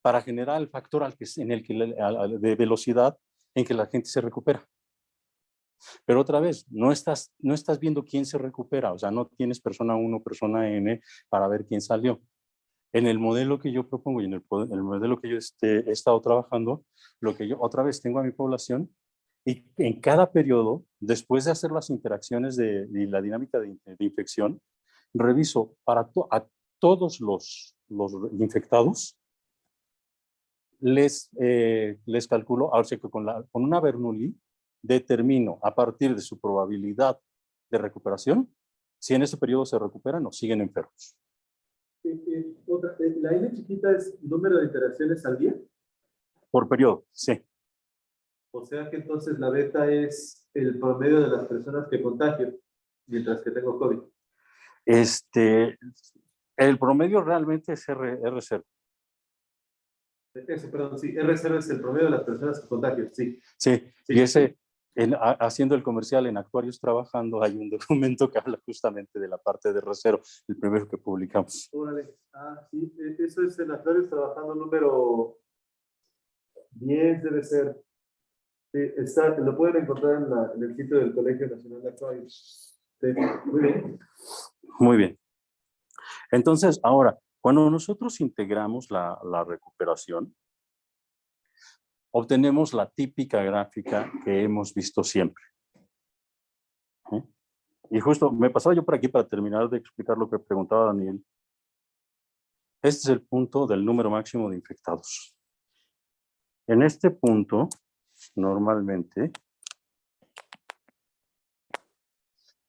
para generar el factor de velocidad en que la gente se recupera. Pero otra vez, no estás viendo quién se recupera, o sea, no tienes persona 1, persona N para ver quién salió. En el modelo que yo propongo y en el modelo que yo he estado trabajando, lo que yo otra vez tengo a mi población y en cada periodo, después de hacer las interacciones de la dinámica de infección, reviso a todos los infectados, les calculo, ahora sí que con una Bernoulli, determino a partir de su probabilidad de recuperación si en ese periodo se recuperan o siguen enfermos. La N chiquita es número de interacciones al día. Por periodo, sí. O sea que entonces la beta es el promedio de las personas que contagio, mientras que tengo COVID. El promedio realmente es R0. Eso, perdón, sí, R0 es el promedio de las personas que contagio, sí. Sí, y haciendo el comercial en Actuarios Trabajando, hay un documento que habla justamente de la parte de R0, el primero que publicamos. Órale, sí, eso es en Actuarios Trabajando número 10, debe ser. Sí, lo pueden encontrar en el sitio del Colegio Nacional de Actuarios. Sí, muy bien. Muy bien. Entonces, ahora, cuando nosotros integramos la recuperación, obtenemos la típica gráfica que hemos visto siempre. ¿Eh? Y justo me pasaba yo por aquí para terminar de explicar lo que preguntaba Daniel. Este es el punto del número máximo de infectados. En este punto, normalmente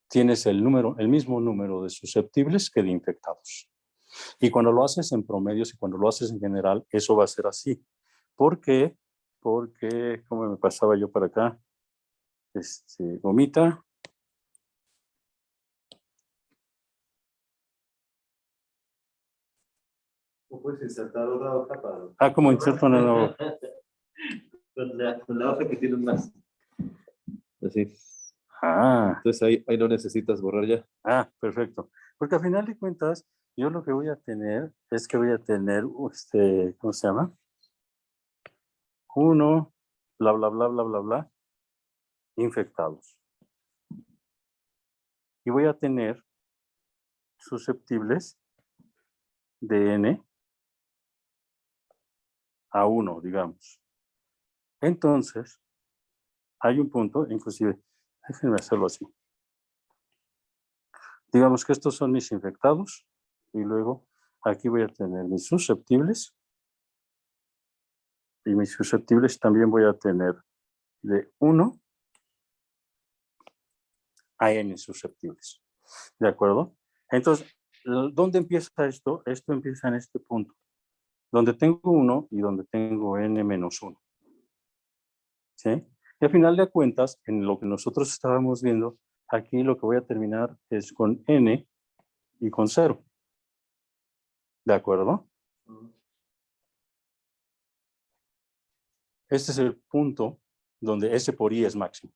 tienes el mismo número de susceptibles que de infectados. Y cuando lo haces en promedios y cuando lo haces en general, eso va a ser así. ¿Por qué? Porque, ¿cómo me pasaba yo para acá? Omita. ¿O puedes insertar otra hoja para...? Como inserto una nueva. Con la hoja que tienes más. Así. Entonces ahí no necesitas borrar ya. Perfecto. Porque al final de cuentas, yo lo que voy a tener es que voy a tener, ¿cómo se llama? 1, bla, bla, bla, bla, bla, bla, infectados. Y voy a tener susceptibles de N a 1, digamos. Entonces, hay un punto, inclusive, déjenme hacerlo así. Digamos que estos son mis infectados y luego aquí voy a tener mis susceptibles y mis susceptibles también voy a tener de 1 a N susceptibles. ¿De acuerdo? Entonces, ¿dónde empieza esto? Esto empieza en este punto, donde tengo 1 y donde tengo N menos 1. ¿Sí? Y al final de cuentas, en lo que nosotros estábamos viendo, aquí lo que voy a terminar es con N y con 0. ¿De acuerdo? Este es el punto donde S por I es máximo.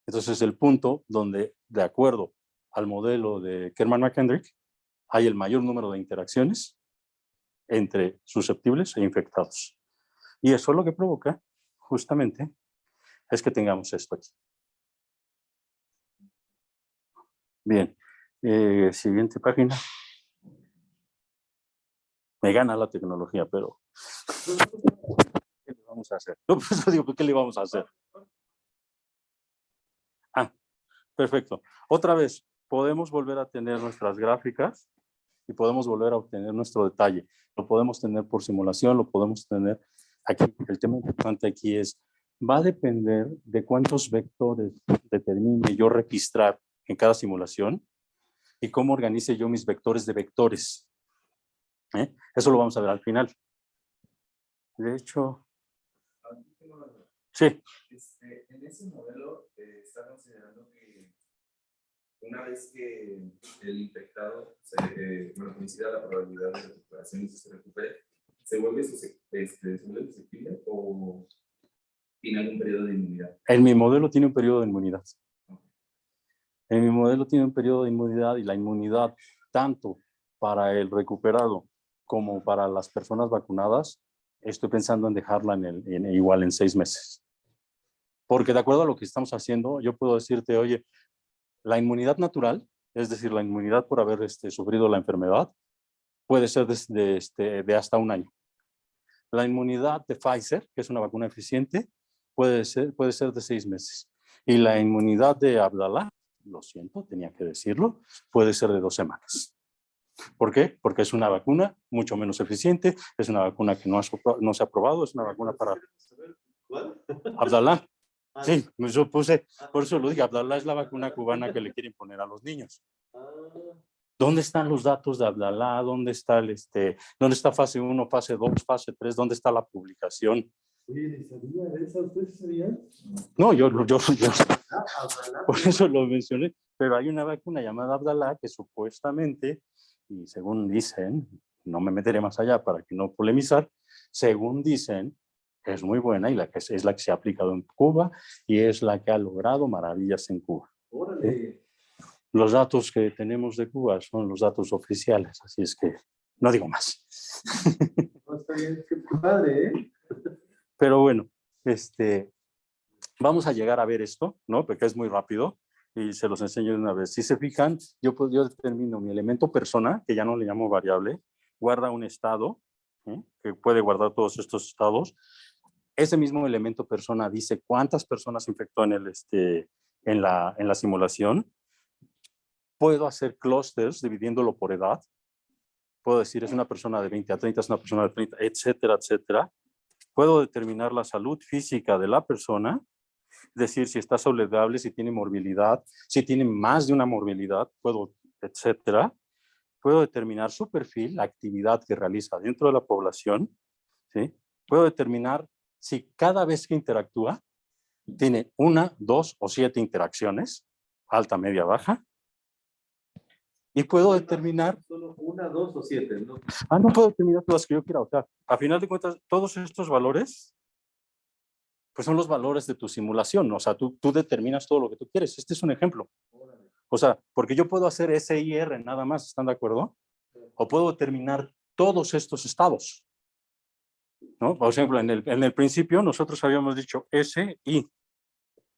Entonces es el punto donde, de acuerdo al modelo de Kerman-McKendrick, hay el mayor número de interacciones entre susceptibles e infectados. Y eso lo que provoca, justamente, es que tengamos esto aquí. Bien, siguiente página. Me gana la tecnología, pero ¿qué le vamos a hacer? No, pues yo digo, ¿qué le vamos a hacer? Perfecto. Otra vez, podemos volver a tener nuestras gráficas y podemos volver a obtener nuestro detalle. Lo podemos tener por simulación, lo podemos tener aquí. El tema importante aquí es, va a depender de cuántos vectores determine yo registrar en cada simulación y cómo organice yo mis vectores de vectores. Eso lo vamos a ver al final. De hecho, sí. En ese modelo está considerando que una vez que el infectado coincida la probabilidad de recuperación y se recupere, ¿se vuelve susceptible o tiene algún periodo de inmunidad? En mi modelo tiene un periodo de inmunidad. En mi modelo tiene un periodo de inmunidad y la inmunidad, tanto para el recuperado como para las personas vacunadas, estoy pensando en dejarla igual en 6 meses. Porque de acuerdo a lo que estamos haciendo, yo puedo decirte, oye, la inmunidad natural, es decir, la inmunidad por haber sufrido la enfermedad, puede ser de hasta 1 año. La inmunidad de Pfizer, que es una vacuna eficiente, puede ser de 6 meses. Y la inmunidad de Abdala, lo siento, tenía que decirlo, puede ser de 2 semanas. ¿Por qué? Porque es una vacuna mucho menos eficiente, es una vacuna que no se ha probado, es una vacuna para... ¿Cuál? Abdala. Sí, yo puse, por eso lo dije, Abdala es la vacuna cubana que le quieren poner a los niños. ¿Dónde están los datos de Abdala? ¿Dónde está dónde está fase 1, fase 2, fase 3? ¿Dónde está la publicación? Oye, ¿sabía de esa? ¿Ustedes sabían? No, yo por eso lo mencioné, pero hay una vacuna llamada Abdala que supuestamente, y según dicen, no me meteré más allá para que no polemizar, según dicen, es muy buena y es la que se ha aplicado en Cuba y es la que ha logrado maravillas en Cuba. Órale. Los datos que tenemos de Cuba son los datos oficiales, así es que no digo más. No, está bien, qué padre, ¿eh? Pero bueno, vamos a llegar a ver esto, ¿no? Porque es muy rápido y se los enseño de una vez. Si se fijan, yo determino mi elemento persona, que ya no le llamo variable, guarda un estado, que puede guardar todos estos estados. Ese mismo elemento persona dice cuántas personas infectó en la simulación. Puedo hacer clusters dividiéndolo por edad. Puedo decir es una persona de 20 a 30, es una persona de 30, etcétera, etcétera. Puedo determinar la salud física de la persona, es decir, si está saludable, si tiene morbilidad, si tiene más de una morbilidad, etcétera. Puedo determinar su perfil, la actividad que realiza dentro de la población, ¿sí? Puedo determinar si cada vez que interactúa tiene 1, 2 o 7 interacciones, alta, media, baja. Y puedo determinar... Solo 1, 2 o 7, ¿no? No puedo determinar todas las que yo quiera. O sea, a final de cuentas, todos estos valores, pues son los valores de tu simulación. O sea, tú determinas todo lo que tú quieres. Este es un ejemplo. O sea, porque yo puedo hacer S y R nada más, ¿están de acuerdo? O puedo determinar todos estos estados, ¿no? Por ejemplo, en el principio nosotros habíamos dicho S, I.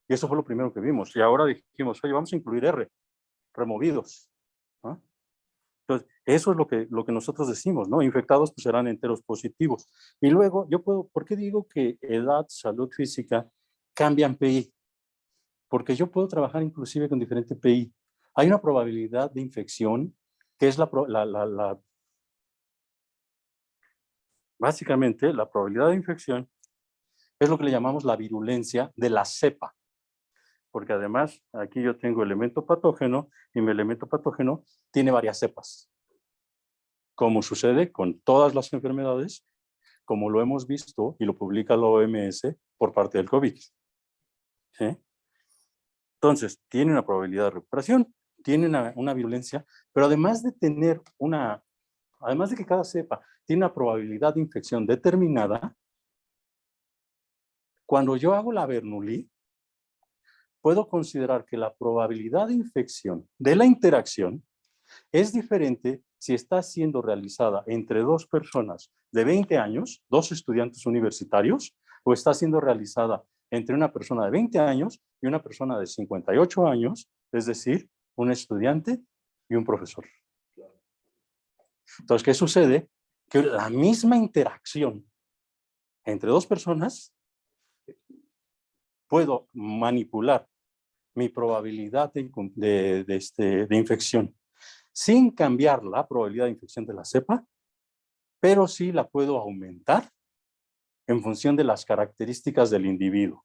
Y eso fue lo primero que vimos. Y ahora dijimos, oye, vamos a incluir R, removidos, ¿no? Entonces, eso es lo que nosotros decimos, ¿no? Infectados pues serán enteros positivos. Y luego, ¿por qué digo que edad, salud física cambian PI? Porque yo puedo trabajar inclusive con diferente PI. Hay una probabilidad de infección que es básicamente la probabilidad de infección es lo que le llamamos la virulencia de la cepa. Porque además aquí yo tengo elemento patógeno y mi elemento patógeno tiene varias cepas. Como sucede con todas las enfermedades, como lo hemos visto y lo publica la OMS por parte del COVID. ¿Sí? Entonces, tiene una probabilidad de recuperación, tiene una virulencia, pero además de que cada cepa tiene una probabilidad de infección determinada, cuando yo hago la Bernoulli, puedo considerar que la probabilidad de infección de la interacción es diferente si está siendo realizada entre dos personas de 20 años, dos estudiantes universitarios, o está siendo realizada entre una persona de 20 años y una persona de 58 años, es decir, un estudiante y un profesor. Entonces, ¿qué sucede? Que la misma interacción entre dos personas, puedo manipular mi probabilidad de infección sin cambiar la probabilidad de infección de la cepa, pero sí la puedo aumentar en función de las características del individuo.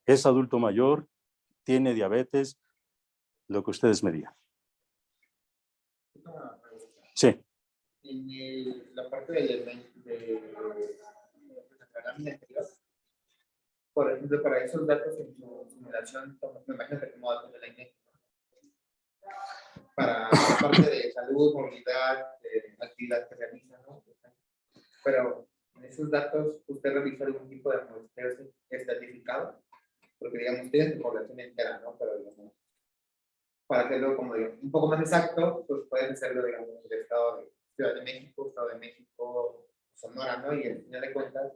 Es adulto mayor, tiene diabetes, lo que ustedes me digan. Sí. En la parte de la lámina anterior, por ejemplo, para esos datos en su simulación, me imagino que como datos de la INEGI, para la parte de salud, movilidad, actividad que realiza, ¿no? Pero en esos datos, ¿usted realiza algún tipo de muestreo estratificado? Porque, digamos, tienes tu población entera, ¿no? Pero, digamos, para hacerlo como un poco más exacto, pues pueden hacerlo, digamos, del estado de Ciudad de México, Estado de México, Sonora, ¿no? Y al final de cuentas,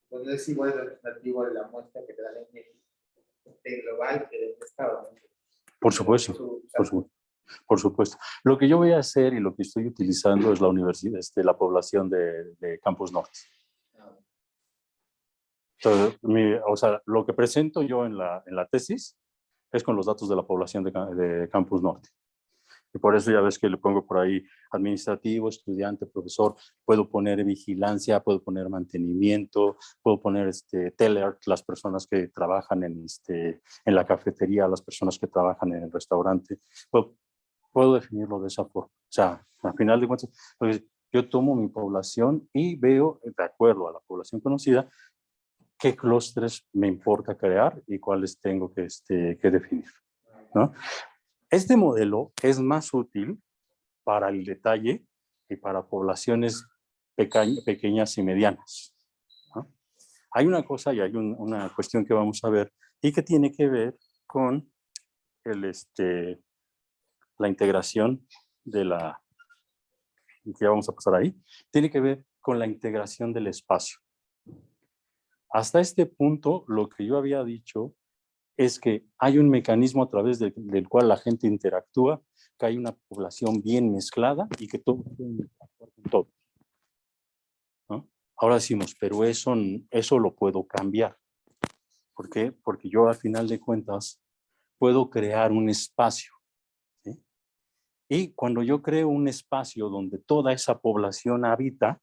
pues no es igual el representativo de la muestra que te da la INEGI global que de este estado, ¿no? Por supuesto, por supuesto. Lo que yo voy a hacer y lo que estoy utilizando es la universidad, la población de Campus Norte. Entonces, o sea, lo que presento yo en la tesis es con los datos de la población de Campus Norte. Y por eso ya ves que le pongo por ahí administrativo, estudiante, profesor, puedo poner vigilancia, puedo poner mantenimiento, puedo poner teller, las personas que trabajan en la cafetería, las personas que trabajan en el restaurante. Puedo definirlo de esa forma. O sea, al final de cuentas, pues, yo tomo mi población y veo, de acuerdo a la población conocida, qué clústeres me importa crear y cuáles tengo que definir, ¿no? Este modelo es más útil para el detalle y para poblaciones pequeñas y medianas, ¿no? Hay una cosa y hay una cuestión que vamos a ver y que tiene que ver con la integración que ya vamos a pasar ahí, tiene que ver con la integración del espacio. Hasta este punto, lo que yo había dicho es que hay un mecanismo a través del cual la gente interactúa, que hay una población bien mezclada y que todos pueden interactuar con todos, ¿no? Ahora decimos, pero eso lo puedo cambiar. ¿Por qué? Porque yo al final de cuentas puedo crear un espacio, ¿sí? Y cuando yo creo un espacio donde toda esa población habita,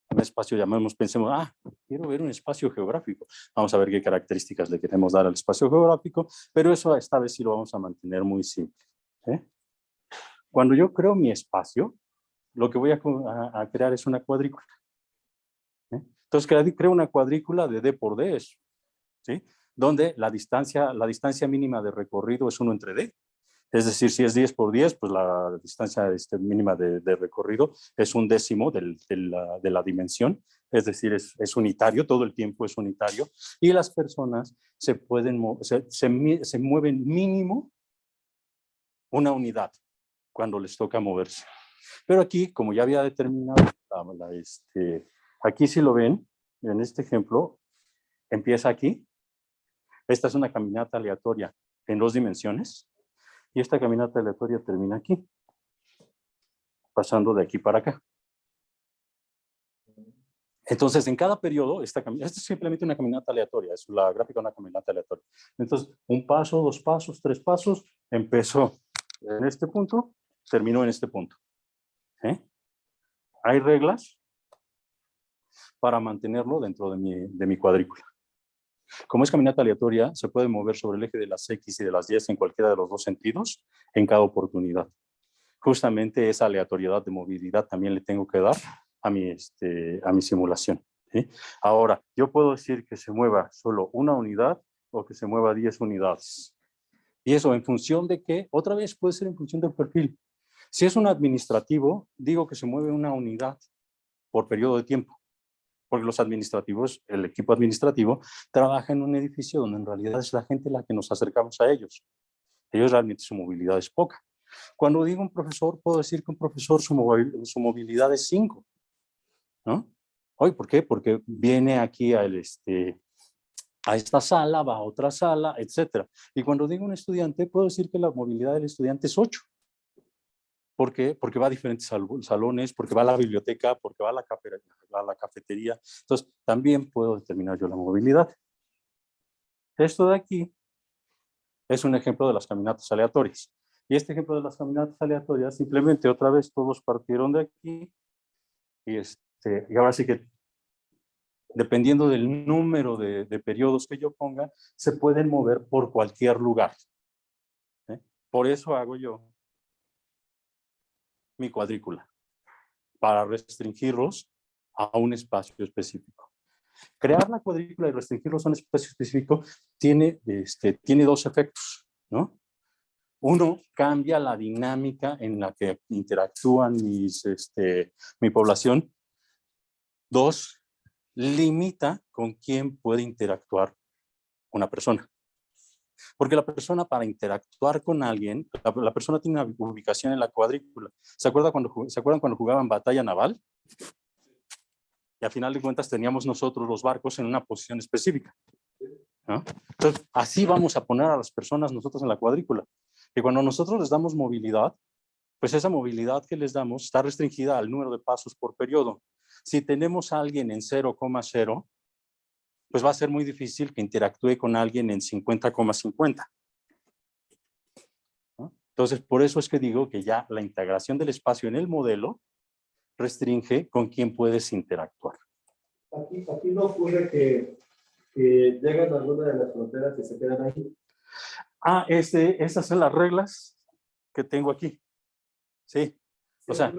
un espacio, pensemos, quiero ver un espacio geográfico. Vamos a ver qué características le queremos dar al espacio geográfico, pero eso esta vez sí lo vamos a mantener muy simple. Cuando yo creo mi espacio, lo que voy a crear es una cuadrícula. Entonces creo una cuadrícula de D por D, ¿sí? Donde la distancia mínima de recorrido es 1 entre D. Es decir, si es 10 por 10, pues la distancia mínima de recorrido es 1/10 de la dimensión. Es decir, es unitario, todo el tiempo es unitario. Y las personas se mueven mínimo una unidad cuando les toca moverse. Pero aquí, como ya había determinado, aquí si lo ven, en este ejemplo, empieza aquí. Esta es una caminata aleatoria en 2 dimensiones. Y esta caminata aleatoria termina aquí, pasando de aquí para acá. Entonces, en cada periodo, esta es simplemente una caminata aleatoria, es la gráfica de una caminata aleatoria. Entonces, 1 paso, 2 pasos, 3 pasos, empezó en este punto, terminó en este punto. Hay reglas para mantenerlo dentro de mi cuadrícula. Como es caminata aleatoria, se puede mover sobre el eje de las X y de las Y en cualquiera de los 2 sentidos en cada oportunidad. Justamente esa aleatoriedad de movilidad también le tengo que dar a mi simulación. ¿Sí? Ahora, yo puedo decir que se mueva solo una unidad o que se mueva 10 unidades. Y eso en función de qué, otra vez puede ser en función del perfil. Si es un administrativo, digo que se mueve una unidad por periodo de tiempo. Porque los administrativos, el equipo administrativo, trabaja en un edificio donde en realidad es la gente la que nos acercamos a ellos. Ellos realmente su movilidad es poca. Cuando digo un profesor, puedo decir que un profesor su movilidad es 5. ¿No? Hoy, ¿por qué? Porque viene aquí a esta sala, va a otra sala, etc. Y cuando digo un estudiante, puedo decir que la movilidad del estudiante es 8. ¿Por qué? Porque va a diferentes salones, porque va a la biblioteca, porque va a la cafetería. Entonces, también puedo determinar yo la movilidad. Esto de aquí es un ejemplo de las caminatas aleatorias. Y este ejemplo de las caminatas aleatorias, simplemente otra vez todos partieron de aquí. Y ahora sí que, dependiendo del número de periodos que yo ponga, se pueden mover por cualquier lugar. Por eso hago yo mi cuadrícula, para restringirlos a un espacio específico. Crear la cuadrícula y restringirlos a un espacio específico tiene 2 efectos, ¿no? Uno, cambia la dinámica en la que interactúan mi población. 2, limita con quién puede interactuar una persona. Porque la persona, para interactuar con alguien, la persona tiene una ubicación en la cuadrícula. ¿Se acuerdan cuando jugaban batalla naval? Y al final de cuentas teníamos nosotros los barcos en una posición específica, ¿no? Entonces, así vamos a poner a las personas nosotros en la cuadrícula. Y cuando nosotros les damos movilidad, pues esa movilidad que les damos está restringida al número de pasos por periodo. Si tenemos a alguien en 0,0, pues va a ser muy difícil que interactúe con alguien en 50,50. ¿No? Entonces, por eso es que digo que ya la integración del espacio en el modelo restringe con quién puedes interactuar. Aquí no ocurre que llegan a alguna de las fronteras y se quedan ahí. Esas son las reglas que tengo aquí. Sí, o sea,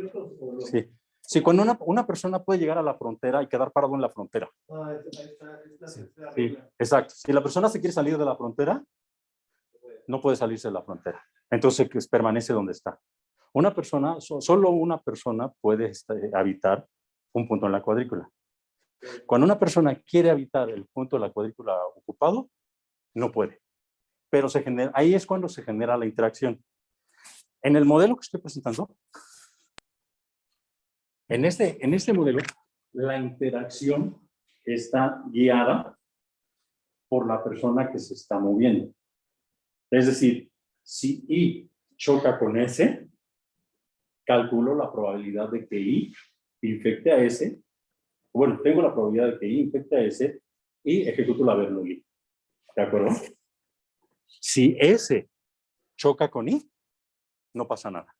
sí. Sí, cuando una persona puede llegar a la frontera y quedar parado en la frontera. Ahí está Sí, la sí, regla. exacto. Si la persona se quiere salir de la frontera, no puede salirse de la frontera. Entonces, pues, permanece donde está. Una persona, solo una persona puede habitar un punto en la cuadrícula. Cuando una persona quiere habitar el punto de la cuadrícula ocupado, no puede. Pero ahí es cuando se genera la interacción. En el modelo que estoy presentando, en este modelo, la interacción está guiada por la persona que se está moviendo. Es decir, si I choca con S, calculo la probabilidad de que I infecte a S. Bueno, tengo la probabilidad de que I infecte a S y ejecuto la Bernoulli. ¿De acuerdo? Si S choca con I, no pasa nada.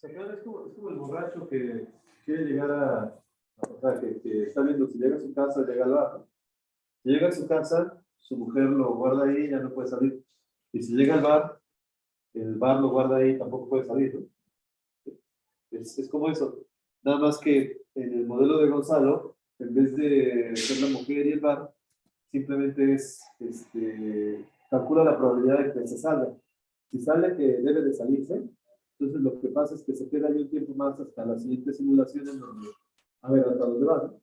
Es como el borracho que quiere llegar O sea, que está viendo si llega a su casa, llega al bar. Si llega a su casa, su mujer lo guarda ahí, ya no puede salir. Y si llega al bar, el bar lo guarda ahí, tampoco puede salir, ¿no? Es como eso. Nada más que en el modelo de Gonzalo, en vez de ser la mujer y el bar, simplemente es, calcula la probabilidad de que se salga. Si sale que debe de salirse, entonces lo que pasa es que se queda ahí un tiempo más hasta la siguiente simulación en donde, a ver, ¿hasta dónde van?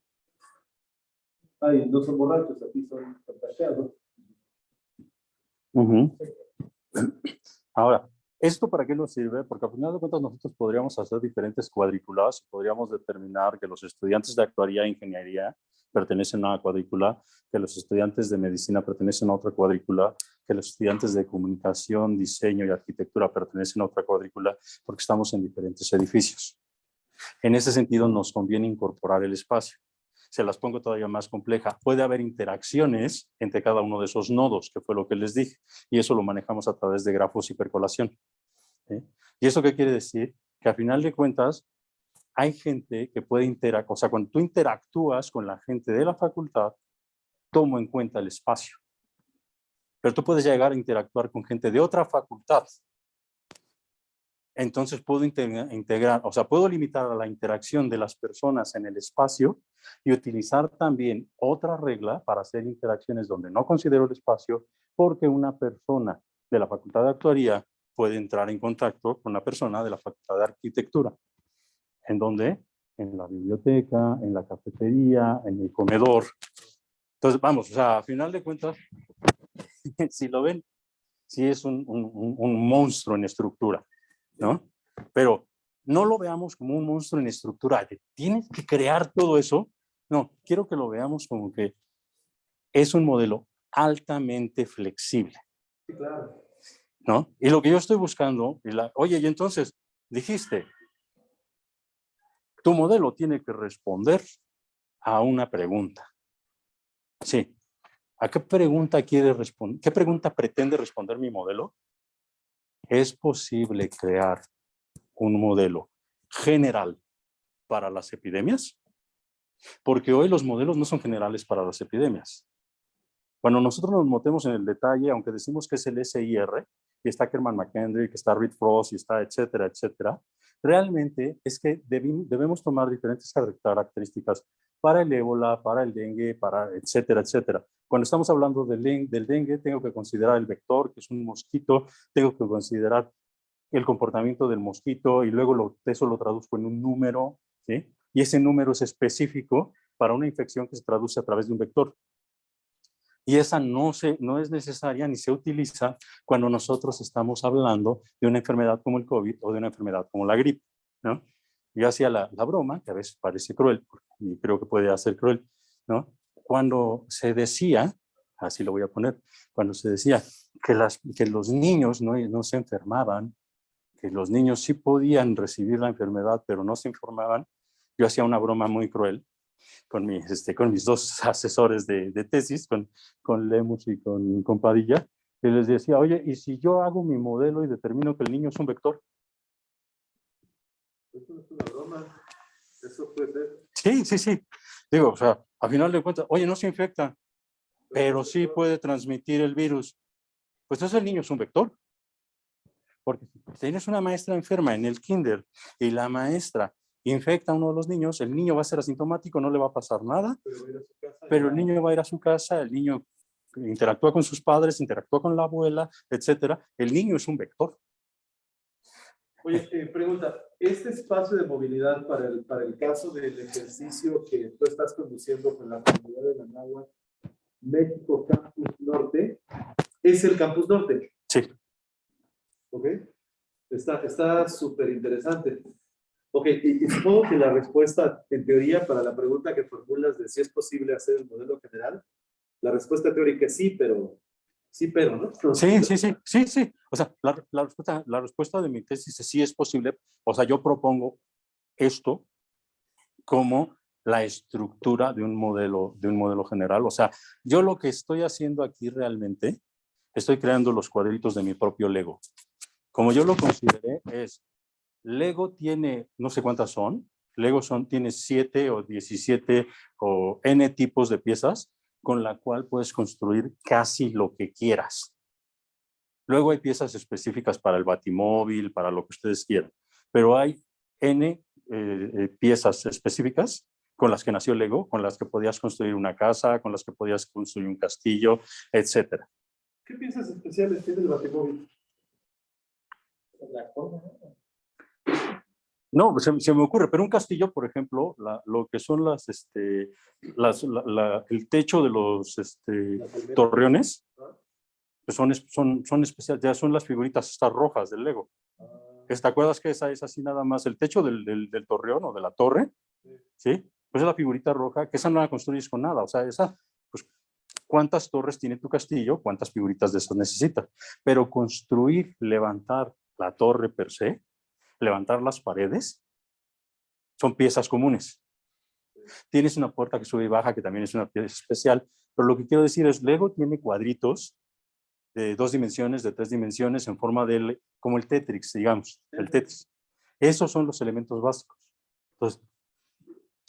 Ay, no son borrachos, aquí son contagiados. Ahora, ¿esto para qué nos sirve? Porque al final de cuentas nosotros podríamos hacer diferentes cuadrículas, podríamos determinar que los estudiantes de actuaría e ingeniería pertenecen a una cuadrícula, que los estudiantes de medicina pertenecen a otra cuadrícula, que los estudiantes de comunicación, diseño y arquitectura pertenecen a otra cuadrícula, porque estamos en diferentes edificios. En ese sentido nos conviene incorporar el espacio. Se las pongo todavía más compleja. Puede haber interacciones entre cada uno de esos nodos, que fue lo que les dije, y eso lo manejamos a través de grafos hipercolación. ¿Y eso qué quiere decir? Que a final de cuentas hay gente que puede interactuar, o sea, cuando tú interactúas con la gente de la facultad, tomo en cuenta el espacio. Pero tú puedes llegar a interactuar con gente de otra facultad. Entonces puedo integrar, o sea, puedo limitar a la interacción de las personas en el espacio y utilizar también otra regla para hacer interacciones donde no considero el espacio, porque una persona de la Facultad de Actuaría puede entrar en contacto con una persona de la Facultad de Arquitectura. ¿En dónde? En la biblioteca, en la cafetería, en el comedor. Entonces, vamos, o sea, a final de cuentas, si lo ven, sí es un monstruo en estructura, ¿no? Pero no lo veamos como un monstruo en estructura, de tienes que crear todo eso. No, quiero que lo veamos como que es un modelo altamente flexible. Sí, claro. ¿No? Y lo que yo estoy buscando, oye, y entonces dijiste, tu modelo tiene que responder a una pregunta. Sí. ¿A qué pregunta quiere responder? ¿Qué pregunta pretende responder mi modelo? ¿Es posible crear un modelo general para las epidemias? Porque hoy los modelos no son generales para las epidemias. Cuando nosotros nos metemos en el detalle, aunque decimos que es el SIR, y está Kerman McKendrick, está Reed Frost, y está etcétera, etcétera, realmente es que debemos tomar diferentes características para el ébola, para el dengue, para etcétera, etcétera. Cuando estamos hablando del dengue, tengo que considerar el vector, que es un mosquito, tengo que considerar el comportamiento del mosquito y luego eso lo traduzco en un número, ¿sí? Y ese número es específico para una infección que se traduce a través de un vector. Y esa no es necesaria ni se utiliza cuando nosotros estamos hablando de una enfermedad como el COVID o de una enfermedad como la gripe, ¿no? Yo hacía la broma, que a veces parece cruel, y creo que puede ser cruel, ¿no? Cuando se decía, así lo voy a poner, cuando se decía que los niños no se enfermaban, que los niños sí podían recibir la enfermedad, pero no se informaban, yo hacía una broma muy cruel con mis dos asesores de tesis, con Lemus y con Padilla, y les decía, oye, ¿y si yo hago mi modelo y determino que el niño es un vector? Eso no es una broma. Eso puede ser. Sí. Digo, o sea, a final de cuentas, oye, no se infecta, pero sí puede transmitir el virus. Pues entonces el niño es un vector. Porque si tienes una maestra enferma en el kinder y la maestra infecta a uno de los niños, el niño va a ser asintomático, no le va a pasar nada, pero el niño va a ir a su casa, el niño interactúa con sus padres, interactúa con la abuela, etcétera. El niño es un vector. Oye, pregunta, ¿este espacio de movilidad para el caso del ejercicio que tú estás conduciendo con la comunidad de Anáhuac, México Campus Norte, es el Campus Norte? Sí. ¿Ok? Está súper interesante. Ok, y supongo que la respuesta, en teoría, para la pregunta que formulas de si es posible hacer el modelo general, la respuesta teórica es sí, pero, ¿no? Sí. O sea, la respuesta de mi tesis es sí es posible. O sea, yo propongo esto como la estructura de un modelo general. O sea, yo lo que estoy haciendo aquí realmente, estoy creando los cuadritos de mi propio Lego. Como yo lo consideré, Lego tiene, no sé cuántas son, Lego tiene 7 o 17 o N tipos de piezas con la cual puedes construir casi lo que quieras. Luego hay piezas específicas para el batimóvil, para lo que ustedes quieran, pero hay N piezas específicas con las que nació Lego, con las que podías construir una casa, con las que podías construir un castillo, etc. ¿Qué piensas especiales tiene el Batimóvil? La forma, ¿no? No, se me ocurre, pero un castillo, por ejemplo, lo que son el techo de los torreones, pues son especiales, ya son las figuritas estas rojas del Lego. ¿Te acuerdas que esa es así nada más? El techo del torreón o de la torre, ¿sí? Pues es la figurita roja, que esa no la construyes con nada, o sea, esa, pues, ¿cuántas torres tiene tu castillo? ¿Cuántas figuritas de esas necesitas? Pero construir, levantar la torre per se, levantar las paredes, son piezas comunes. Tienes una puerta que sube y baja, que también es una pieza especial, pero lo que quiero decir es, Lego tiene cuadritos de 2 dimensiones, de 3 dimensiones, en forma de, como el Tetris, digamos, el Tetris. Esos son los elementos básicos. Entonces,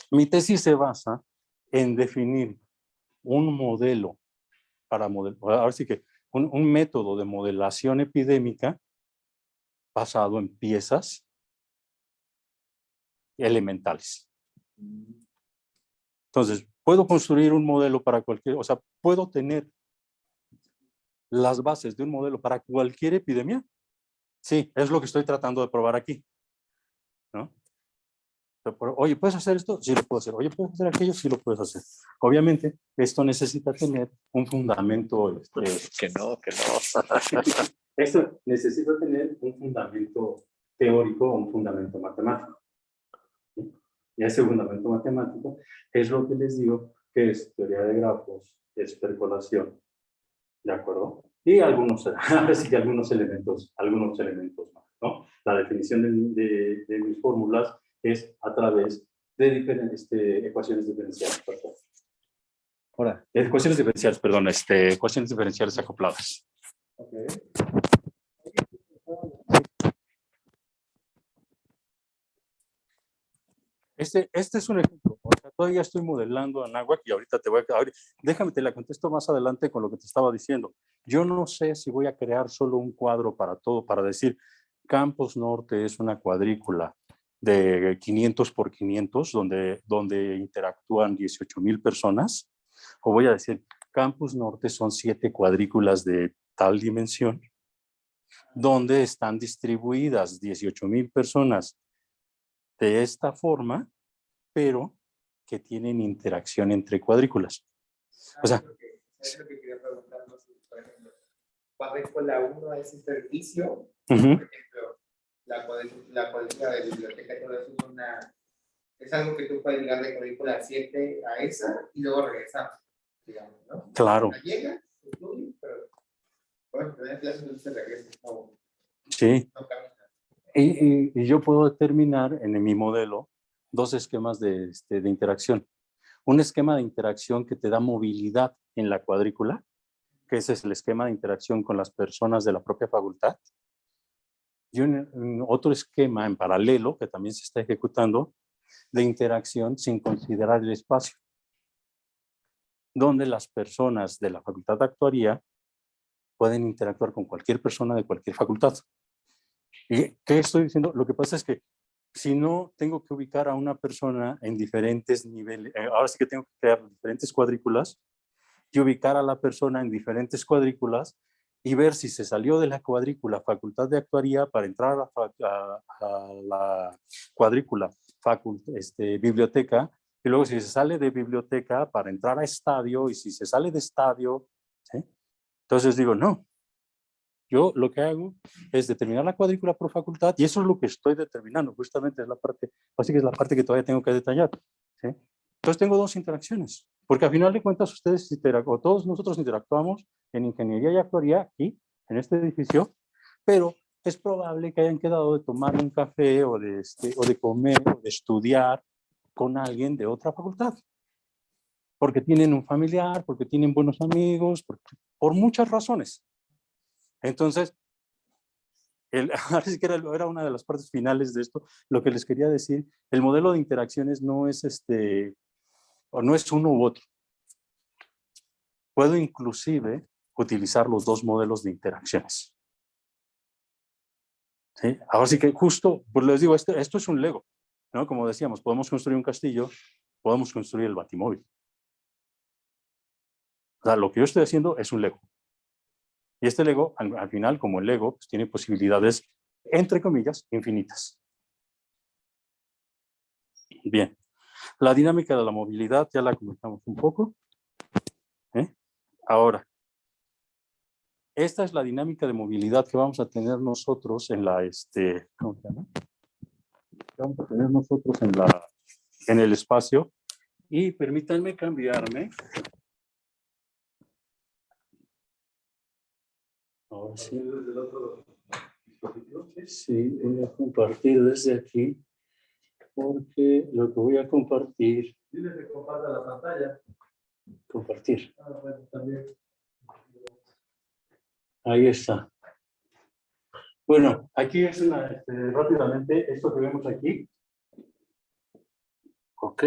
mi tesis se basa en definir un modelo para modelar, ahora sí que un método de modelación epidémica basado en piezas elementales. Entonces, puedo construir un modelo para cualquier, o sea, puedo tener las bases de un modelo para cualquier epidemia. Sí, es lo que estoy tratando de probar aquí, ¿no? Oye, ¿puedes hacer esto? Sí, lo puedo hacer. Oye, ¿puedes hacer aquello? Sí, lo puedes hacer. Obviamente, esto necesita tener un fundamento. Que no. Esto necesita tener un fundamento teórico o un fundamento matemático. Y ese fundamento matemático es lo que les digo que es teoría de grafos, es percolación. ¿De acuerdo? Y algunos elementos más, ¿no? La definición de mis fórmulas es a través de diferentes ecuaciones diferenciales. Ahora, ecuaciones diferenciales acopladas. Okay. Este es un ejemplo. O sea, todavía estoy modelando Anáhuac y ahorita déjame te la contesto más adelante con lo que te estaba diciendo. Yo no sé si voy a crear solo un cuadro para todo, para decir Campus Norte es una cuadrícula de 500 por 500 donde interactúan 18,000 personas, o voy a decir Campus Norte son 7 cuadrículas de tal dimensión donde están distribuidas 18,000 personas de esta forma, pero que tienen interacción entre cuadrículas. O sea, es lo que quería preguntarnos, por ejemplo, cuadrícula 1 es un servicio, por ejemplo, la cuadrícula de biblioteca, todo eso es algo que tú puedes ligar de cuadrícula 7 a esa y luego regresamos, digamos, ¿no? Claro. Llega, estudia, pero bueno, en clase no se regresa, no, Sí. no camina. Y yo puedo determinar en mi modelo 2 esquemas de interacción. Un esquema de interacción que te da movilidad en la cuadrícula, que ese es el esquema de interacción con las personas de la propia facultad. Y otro esquema en paralelo, que también se está ejecutando, de interacción sin considerar el espacio, donde las personas de la facultad de actuaría pueden interactuar con cualquier persona de cualquier facultad. ¿Y qué estoy diciendo? Lo que pasa es que si no tengo que ubicar a una persona en diferentes niveles, ahora sí que tengo que crear diferentes cuadrículas y ubicar a la persona en diferentes cuadrículas y ver si se salió de la cuadrícula facultad de actuaría para entrar a la cuadrícula biblioteca, y luego si se sale de biblioteca para entrar a estadio, y si se sale de estadio, ¿sí? Entonces digo, no, yo lo que hago es determinar la cuadrícula por facultad, y eso es lo que estoy determinando, justamente es la parte, así que es la parte que todavía tengo que detallar, ¿sí? Entonces tengo 2 interacciones, porque al final de cuentas ustedes o todos nosotros interactuamos en ingeniería y actuaría aquí, en este edificio, pero es probable que hayan quedado de tomar un café o de comer o de estudiar con alguien de otra facultad, porque tienen un familiar, porque tienen buenos amigos, por muchas razones. Entonces, Ahora sí que era una de las partes finales de esto, lo que les quería decir, el modelo de interacciones no es o no es uno u otro. Puedo inclusive utilizar los dos modelos de interacciones. ¿Sí? Ahora sí que justo, pues les digo, esto es un Lego, ¿no? Como decíamos, podemos construir un castillo, podemos construir el Batimóvil. O sea, lo que yo estoy haciendo es un Lego. Y este Lego, al final, como el Lego, pues tiene posibilidades, entre comillas, infinitas. Bien. La dinámica de la movilidad ya la comentamos un poco. Ahora, esta es la dinámica de movilidad que vamos a tener nosotros en la, ¿cómo se llama? Vamos a tener nosotros en el espacio. Y permítanme cambiarme. Ahora sí. Sí, voy a compartir desde aquí, porque lo que voy a compartir. Dile que comparta la pantalla. Compartir. Bueno, también. Ahí está. Bueno, aquí es rápidamente, esto que vemos aquí. Ok.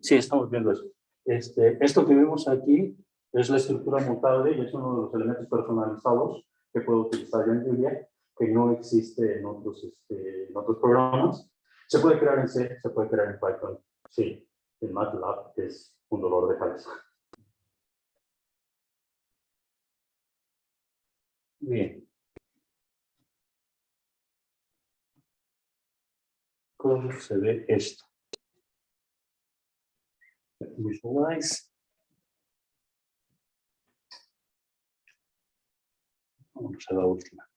Sí, estamos viendo eso. Esto que vemos aquí es la estructura montable y es uno de los elementos personalizados que puedo utilizar yo en Julia, que no existe en otros programas. Se puede crear en C, se puede crear en Python. Sí, en MATLAB es un dolor de cabeza. Bien. ¿Cómo se ve esto? Visualize. Vamos a la última.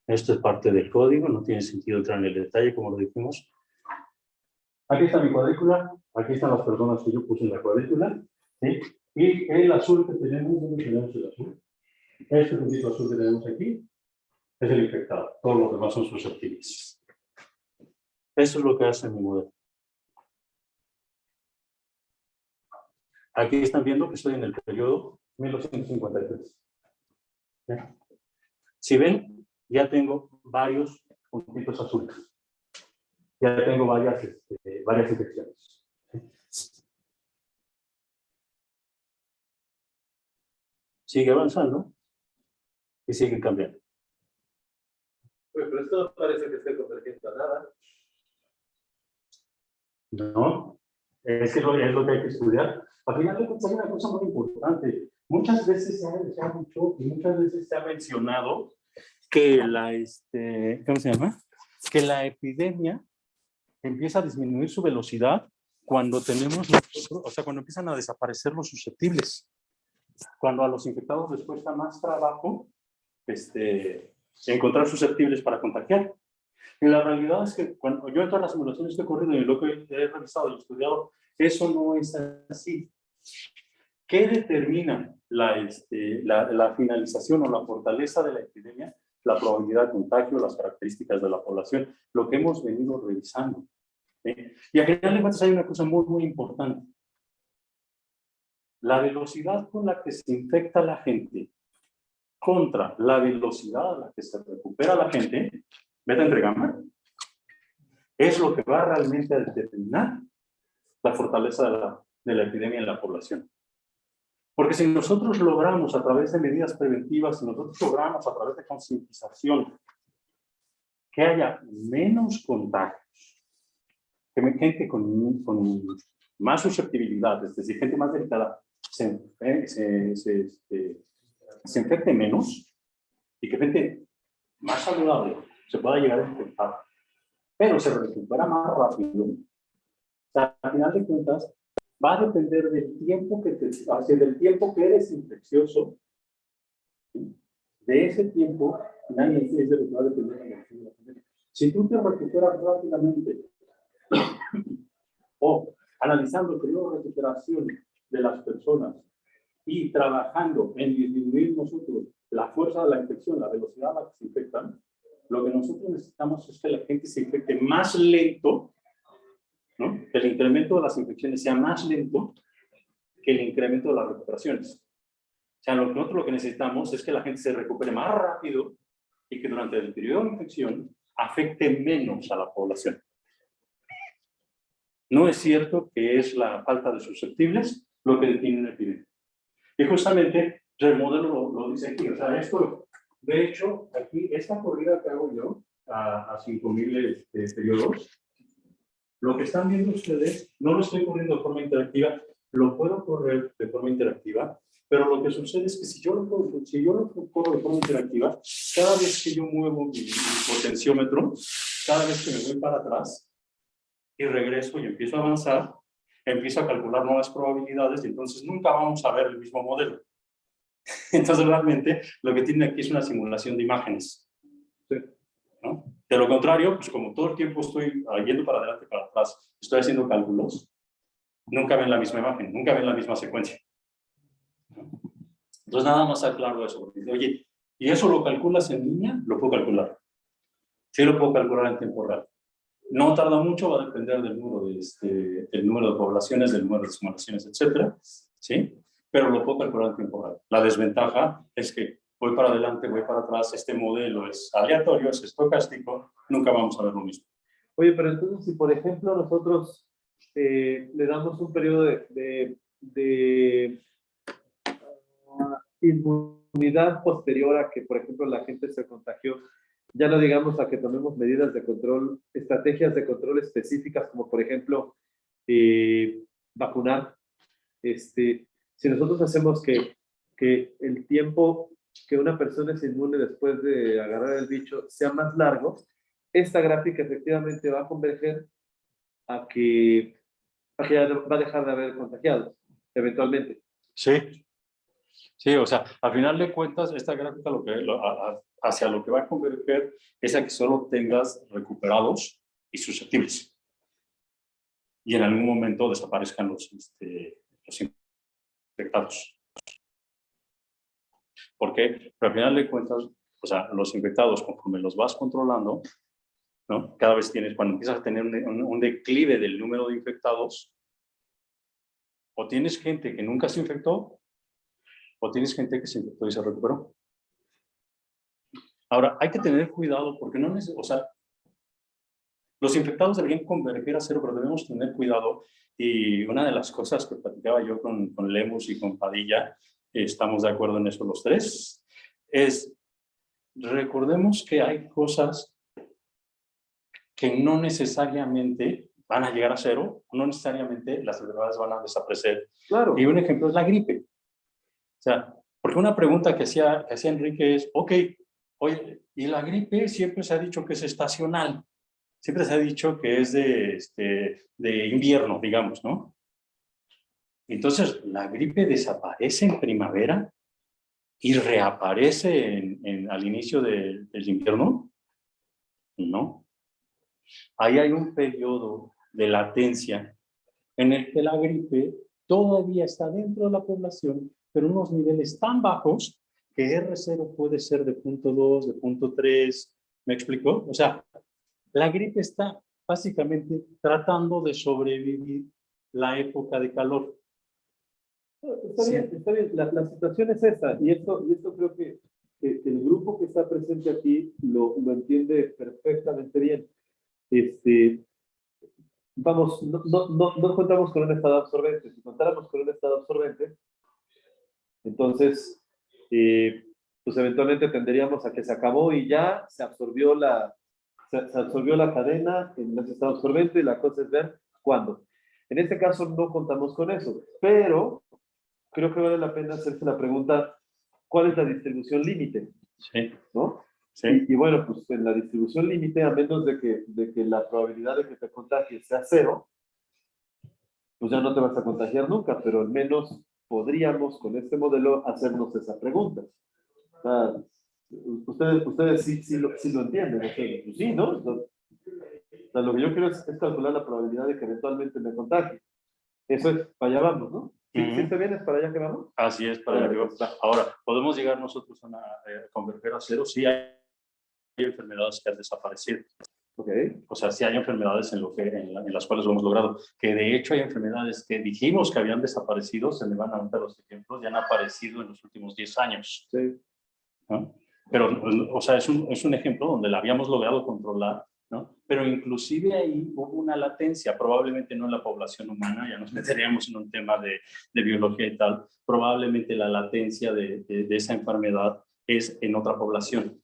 Esto es parte del código, no tiene sentido entrar en el detalle, como lo dijimos. Aquí está mi cuadrícula, aquí están las personas que yo puse en la cuadrícula, ¿sí? Y el azul que tenemos, ¿dónde tenemos el azul? Este puntito azul que tenemos aquí es el infectado, todos los demás son susceptibles. Eso es lo que hace mi modelo. Aquí están viendo que estoy en el periodo 1253. ¿Sí? Si ven, ya tengo varios puntitos azules. Ya tengo varias infecciones. Sigue avanzando y sigue cambiando. Pero esto no parece que esté convergiendo a nada. No, es lo que hay que estudiar. Al final de cuentas hay una cosa muy importante. Muchas veces se ha dicho y muchas veces se ha mencionado que ¿cómo se llama? Que la epidemia empieza a disminuir su velocidad cuando cuando empiezan a desaparecer los susceptibles. Cuando a los infectados les cuesta más trabajo encontrar susceptibles para contagiar. Y la realidad es que cuando yo en todas las simulaciones que he corrido y lo que he revisado y estudiado, eso no es así. ¿Qué determina la finalización o la fortaleza de la epidemia? La probabilidad de contagio, las características de la población, lo que hemos venido revisando. Y al final de cuentas hay una cosa muy, muy importante. La velocidad con la que se infecta la gente contra la velocidad a la que se recupera la gente, beta entre gamma, es lo que va realmente a determinar la fortaleza de la epidemia en la población. Porque si nosotros logramos a través de medidas preventivas, si nosotros logramos a través de concientización que haya menos contagios, que gente con más susceptibilidad, es decir, gente más delicada, se infecte menos y que gente más saludable se pueda llegar a infectar, pero se recupera más rápido. O sea, al final de cuentas, va a depender del tiempo del tiempo que eres infeccioso. ¿Sí? De ese tiempo, nadie es de lo que va a depender de la acción. Si tú te recuperas rápidamente, o analizando el periodo de recuperación de las personas y trabajando en disminuir nosotros la fuerza de la infección, la velocidad a la que se infectan, lo que nosotros necesitamos es que la gente se infecte más lento, ¿no? Que el incremento de las infecciones sea más lento que el incremento de las recuperaciones. O sea, lo que necesitamos es que la gente se recupere más rápido y que durante el periodo de infección afecte menos a la población. No es cierto que es la falta de susceptibles lo que detiene una epidemia. Y justamente el modelo lo dice aquí. O sea, esto, de hecho, aquí, esta corrida que hago yo a 5.000 periodos, lo que están viendo ustedes, no lo estoy corriendo de forma interactiva, lo puedo correr de forma interactiva, pero lo que sucede es que si yo lo corro de forma interactiva, cada vez que yo muevo mi potenciómetro, cada vez que me voy para atrás y regreso y empiezo a avanzar, empiezo a calcular nuevas probabilidades y entonces nunca vamos a ver el mismo modelo. Entonces realmente lo que tiene aquí es una simulación de imágenes. ¿No? De lo contrario, pues como todo el tiempo estoy yendo para adelante y para atrás, estoy haciendo cálculos, nunca ven la misma imagen, nunca ven la misma secuencia. Entonces nada más aclaro eso, porque dice, oye, ¿y eso lo calculas en línea? Lo puedo calcular. Sí lo puedo calcular en tiempo real. No tarda mucho, va a depender del número de poblaciones, del número de simulaciones, etcétera, ¿sí? Pero lo puedo calcular en tiempo real. La desventaja es que voy para adelante, voy para atrás, este modelo es aleatorio, es estocástico, nunca vamos a ver lo mismo. Oye, pero entonces si por ejemplo nosotros le damos un periodo de inmunidad posterior a que, por ejemplo, la gente se contagió, ya no digamos a que tomemos medidas de control, estrategias de control específicas, como por ejemplo vacunar. Si nosotros hacemos que el tiempo que una persona es inmune después de agarrar el bicho sea más largo, esta gráfica efectivamente va a converger a que ya va a dejar de haber contagiados, eventualmente. Sí, sí, o sea, al final de cuentas, esta gráfica hacia lo que va a converger es a que solo tengas recuperados y susceptibles. Y en algún momento desaparezcan los infectados. ¿Por qué? Pero al final de cuentas, o sea, los infectados, conforme los vas controlando, ¿no? Cada vez tienes, cuando empiezas a tener un declive del número de infectados, o tienes gente que nunca se infectó, o tienes gente que se infectó y se recuperó. Ahora, hay que tener cuidado porque no o sea, los infectados deberían converger a cero, pero debemos tener cuidado. Y una de las cosas que platicaba yo con Lemus y con Padilla, estamos de acuerdo en eso los tres, es recordemos que hay cosas que no necesariamente van a llegar a cero, no necesariamente las enfermedades van a desaparecer. Claro. Y un ejemplo es la gripe. O sea, porque una pregunta que hacía Enrique es, ok, oye, y la gripe siempre se ha dicho que es estacional, siempre se ha dicho que es de invierno, digamos, ¿no? Entonces, ¿la gripe desaparece en primavera y reaparece al inicio del invierno? No. Ahí hay un periodo de latencia en el que la gripe todavía está dentro de la población, pero en unos niveles tan bajos que R0 puede ser de 0.2, de 0.3, ¿me explicó? O sea, la gripe está básicamente tratando de sobrevivir la época de calor. Está bien, está bien. La situación es esta, y esto creo que el grupo que está presente aquí lo entiende perfectamente bien. Vamos, no contamos con un estado absorbente. Si contáramos con un estado absorbente, entonces, pues eventualmente tenderíamos a que se acabó y ya se absorbió se absorbió la cadena en ese estado absorbente, y la cosa es ver cuándo. En este caso no contamos con eso, pero creo que vale la pena hacerse la pregunta, ¿cuál es la distribución límite? Sí. ¿No? Sí. Y bueno, pues en la distribución límite, a menos de que la probabilidad de que te contagies sea cero, pues ya no te vas a contagiar nunca, pero al menos podríamos con este modelo hacernos esa pregunta. O sea, ustedes sí lo entienden, o sea, pues sí, ¿no? O sea, lo que yo quiero es calcular la probabilidad de que eventualmente me contagie. Eso es, para allá vamos, ¿no? ¿Sí, ¿sí está bien? ¿Es para allá que vamos? Así es, para allá que vamos. Ahora, ¿podemos llegar nosotros a converger a cero? Sí, hay enfermedades que han desaparecido. Ok. O sea, sí hay enfermedades en las cuales lo hemos logrado. Que de hecho hay enfermedades que dijimos que habían desaparecido, se me van a dar los ejemplos, ya han aparecido en los últimos 10 años. Sí. ¿No? Pero, o sea, es un ejemplo donde la habíamos logrado controlar, ¿no? Pero inclusive ahí hubo una latencia, probablemente no en la población humana, ya nos meteríamos en un tema de biología y tal, probablemente la latencia de esa enfermedad es en otra población.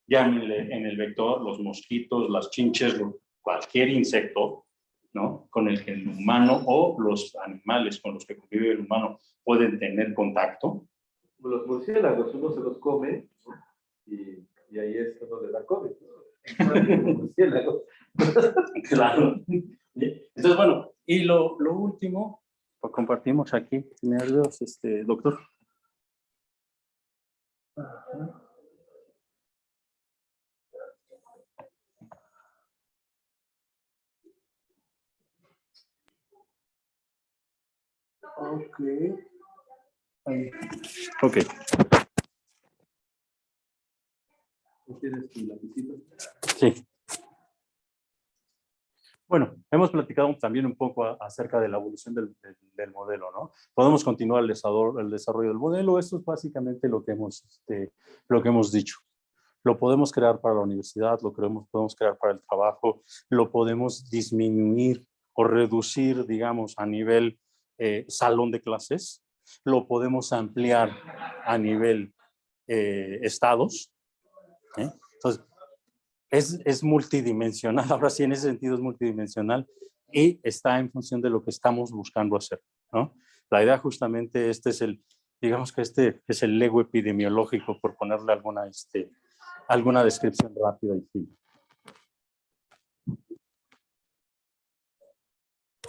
Llámenle en el vector, los mosquitos, las chinches, cualquier insecto, ¿no? Con el que el humano o los animales con los que convive el humano pueden tener contacto. Los murciélagos, uno se los come, ¿no? y ahí es cuando le da COVID. Murciélagos. Claro. Entonces, bueno, y lo último, pues compartimos aquí, nervios, doctor. Ok. Ok. ¿Tienes tu lapicito? Sí. Bueno, hemos platicado también un poco acerca de la evolución del modelo, ¿no? Podemos continuar el desarrollo del modelo. Esto es básicamente lo que hemos dicho. Lo podemos crear para la universidad, podemos crear para el trabajo, lo podemos disminuir o reducir, digamos, a nivel salón de clases, lo podemos ampliar a nivel estados. Entonces, es multidimensional, ahora sí, en ese sentido es multidimensional y está en función de lo que estamos buscando hacer, ¿no? La idea justamente, digamos que es el Lego epidemiológico, por ponerle alguna descripción rápida y simple.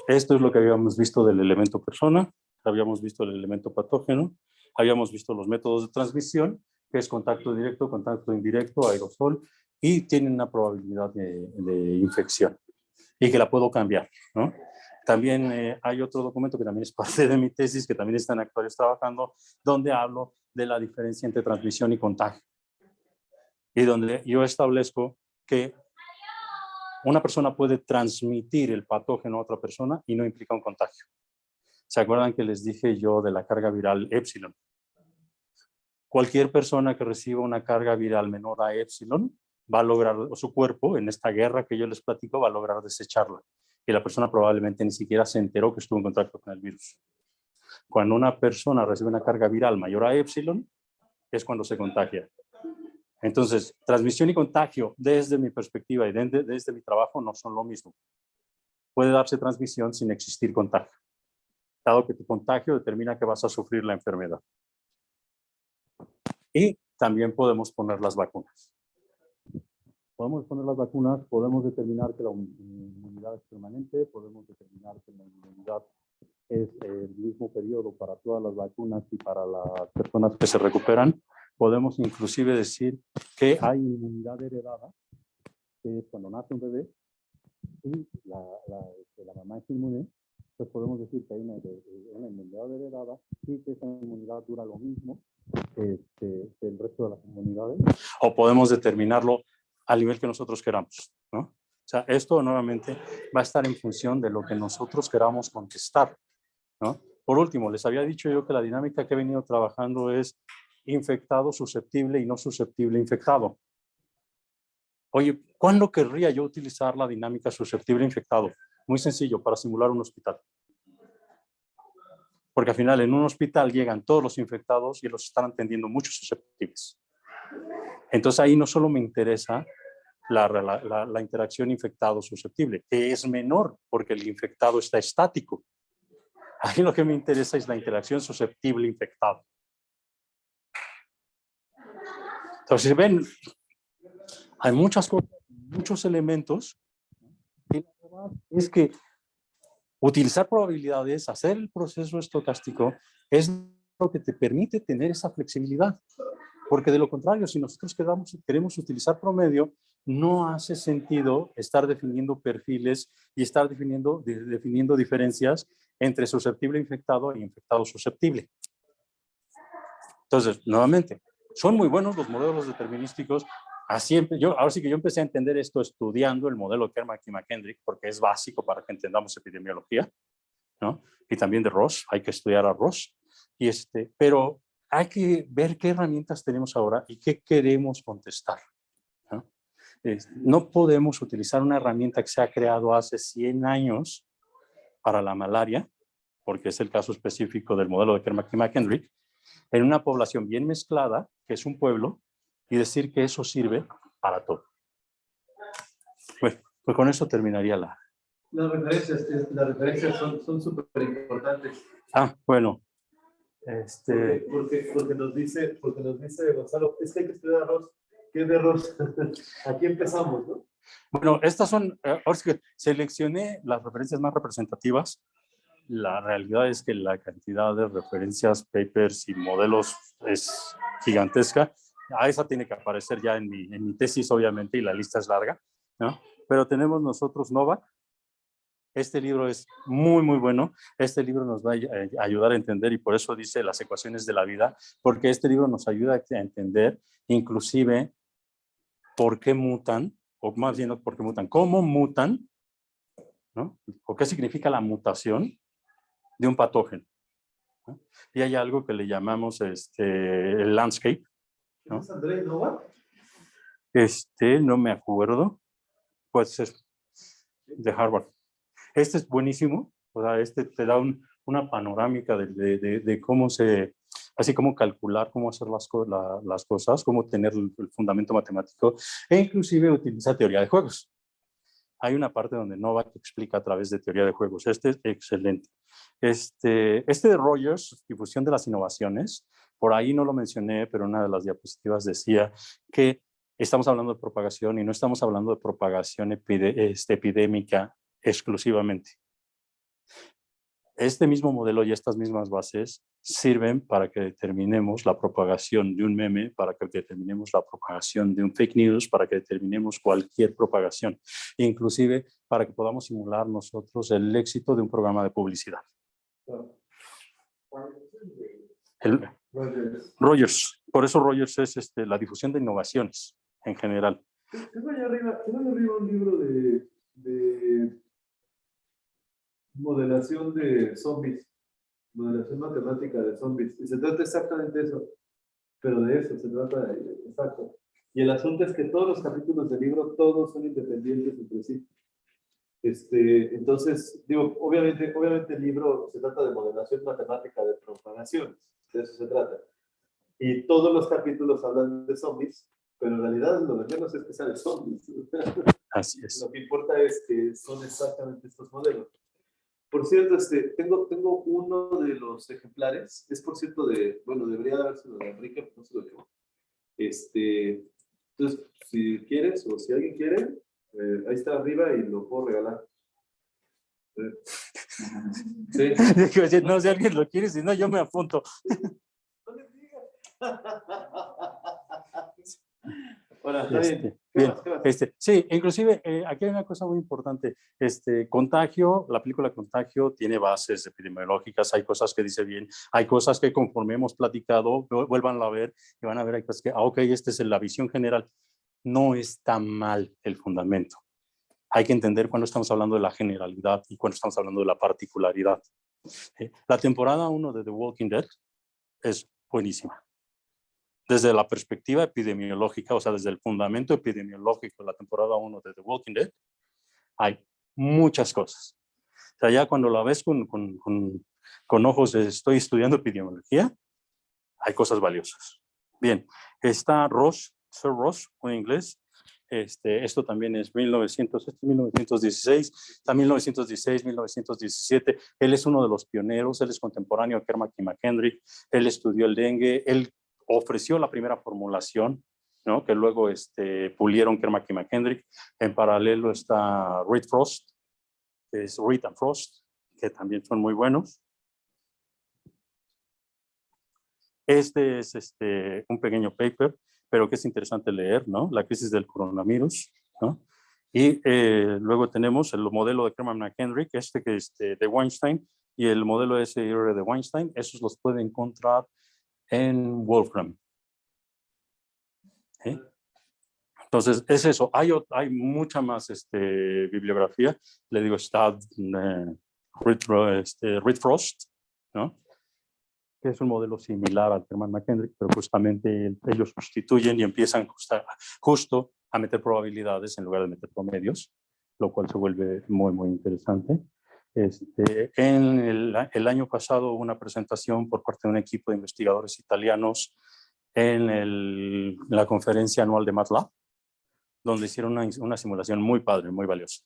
Esto es lo que habíamos visto del elemento persona, habíamos visto el elemento patógeno, habíamos visto los métodos de transmisión, que es contacto directo, contacto indirecto, aerosol, y tienen una probabilidad de infección y que la puedo cambiar, ¿no? También hay otro documento que también es parte de mi tesis, que también está en Actuarios trabajando, donde hablo de la diferencia entre transmisión y contagio. Y donde yo establezco que una persona puede transmitir el patógeno a otra persona y no implica un contagio. ¿Se acuerdan que les dije yo de la carga viral épsilon? Cualquier persona que reciba una carga viral menor a épsilon va a lograr, o su cuerpo, en esta guerra que yo les platico, va a lograr desecharla. Y la persona probablemente ni siquiera se enteró que estuvo en contacto con el virus. Cuando una persona recibe una carga viral mayor a épsilon, es cuando se contagia. Entonces, transmisión y contagio, desde mi perspectiva y desde mi trabajo, no son lo mismo. Puede darse transmisión sin existir contagio, dado que tu contagio determina que vas a sufrir la enfermedad. Y también podemos poner las vacunas. Podemos poner las vacunas, podemos determinar que la inmunidad es permanente, podemos determinar que la inmunidad es el mismo periodo para todas las vacunas y para las personas que se recuperan. Podemos inclusive decir que hay inmunidad heredada, que es cuando nace un bebé y la mamá es inmune. Pues podemos decir que hay una inmunidad heredada y que esa inmunidad dura lo mismo que el resto de las inmunidades. O podemos determinarlo al nivel que nosotros queramos, ¿no? O sea, esto nuevamente va a estar en función de lo que nosotros queramos contestar, ¿no? Por último, les había dicho yo que la dinámica que he venido trabajando es infectado, susceptible y no susceptible, infectado. Oye, ¿cuándo querría yo utilizar la dinámica susceptible infectado? Muy sencillo, para simular un hospital. Porque al final en un hospital llegan todos los infectados y los están atendiendo muchos susceptibles. Entonces ahí no solo me interesa la interacción infectado-susceptible, que es menor porque el infectado está estático. Ahí lo que me interesa es la interacción susceptible-infectado. Entonces, ven, hay muchas cosas, muchos elementos, y la verdad es que utilizar probabilidades, hacer el proceso estocástico, es lo que te permite tener esa flexibilidad. Porque de lo contrario, si nosotros queremos utilizar promedio, no hace sentido estar definiendo perfiles y estar definiendo diferencias entre susceptible infectado e infectado susceptible. Entonces, nuevamente, son muy buenos los modelos determinísticos, ahora sí que yo empecé a entender esto estudiando el modelo Kermack y McKendrick, porque es básico para que entendamos epidemiología, ¿no? Y también de Ross, hay que estudiar a Ross. Pero hay que ver qué herramientas tenemos ahora y qué queremos contestar, ¿no? No podemos utilizar una herramienta que se ha creado hace 100 años para la malaria, porque es el caso específico del modelo de Kermack y McKendrick, en una población bien mezclada, que es un pueblo, y decir que eso sirve para todo. Bueno, pues con eso terminaría la... Las referencias son súper importantes. Bueno. Porque nos dice Gonzalo, es que hay que estudiar a Ross. ¿Qué es de Ross? Aquí empezamos, ¿no? Bueno, estas son, ahora sí que seleccioné las referencias más representativas. La realidad es que la cantidad de referencias, papers y modelos es gigantesca. A esa tiene que aparecer ya en mi tesis, obviamente, y la lista es larga, ¿no? Pero tenemos nosotros Novak. Este libro es muy, muy bueno. Este libro nos va a ayudar a entender, y por eso dice las ecuaciones de la vida, porque este libro nos ayuda a entender inclusive por qué mutan, o más bien no por qué mutan, cómo mutan, ¿no? O qué significa la mutación de un patógeno, ¿no? Y hay algo que le llamamos el landscape, ¿no? ¿Es Andrés Novak? No me acuerdo, pues es de Harvard. Este es buenísimo, o sea, te da una panorámica de cómo así como calcular, cómo hacer las cosas, cómo tener el fundamento matemático, e inclusive utiliza teoría de juegos. Hay una parte donde Novak explica a través de teoría de juegos. Este es excelente. De Rogers, difusión de las innovaciones, por ahí no lo mencioné, pero una de las diapositivas decía que estamos hablando de propagación y no estamos hablando de propagación epidémica exclusivamente. Este mismo modelo y estas mismas bases sirven para que determinemos la propagación de un meme, para que determinemos la propagación de un fake news, para que determinemos cualquier propagación, inclusive para que podamos simular nosotros el éxito de un programa de publicidad. Rogers, por eso Rogers es la difusión de innovaciones en general. Tengo allá arriba un libro de modelación de zombies, modelación matemática de zombies, y se trata exactamente de eso, pero de eso se trata, exacto. Y el asunto es que todos los capítulos del libro, todos son independientes entre sí. Entonces, digo, obviamente el libro se trata de modelación matemática de propagación, de eso se trata. Y todos los capítulos hablan de zombies, pero en realidad lo de menos es que sea de zombies. Así es. Lo que importa es que son exactamente estos modelos. Por cierto, tengo uno de los ejemplares, es por cierto bueno, debería de haberse de Enrique, pero no se lo llevo. Entonces, si quieres o si alguien quiere, ahí está arriba y lo puedo regalar. Sí. No, si alguien lo quiere, si no, yo me apunto. No les digas. Bueno, está bien. Bien. ¿Qué más? Sí, inclusive aquí hay una cosa muy importante. Contagio, la película Contagio tiene bases epidemiológicas, hay cosas que dice bien, hay cosas que conforme hemos platicado, vuelvan a ver y van a ver, hay cosas que, ok, esta es la visión general. No está mal el fundamento. Hay que entender cuando estamos hablando de la generalidad y cuando estamos hablando de la particularidad. La temporada 1 de The Walking Dead es buenísima. Desde la perspectiva epidemiológica, o sea, desde el fundamento epidemiológico de la temporada 1 de The Walking Dead, hay muchas cosas. O sea, ya cuando la ves con ojos de estoy estudiando epidemiología, hay cosas valiosas. Bien, está Ross, Sir Ross, en inglés. Esto también es 1916, está 1916, 1917. Él es uno de los pioneros, él es contemporáneo a Kermack y McKendrick, él estudió el dengue, él ofreció la primera formulación, ¿no? Que luego pulieron Kermack y McKendrick. En paralelo está Reed Frost, que es Reed and Frost, que también son muy buenos. Este es un pequeño paper, pero que es interesante leer, ¿no? La crisis del coronavirus, ¿no? Y luego tenemos el modelo de Kermack McKendrick, que es de Weinstein, y el modelo SIR de Weinstein. Esos los puede encontrar en Wolfram. ¿Sí? Entonces, es eso. Hay mucha más bibliografía. Le digo, está Reed Frost, ¿no? Que es un modelo similar al Herman McKendrick, pero justamente ellos sustituyen y empiezan justo a meter probabilidades en lugar de meter promedios, lo cual se vuelve muy, muy interesante. En el año pasado hubo una presentación por parte de un equipo de investigadores italianos en la conferencia anual de MATLAB, donde hicieron una simulación muy padre, muy valiosa.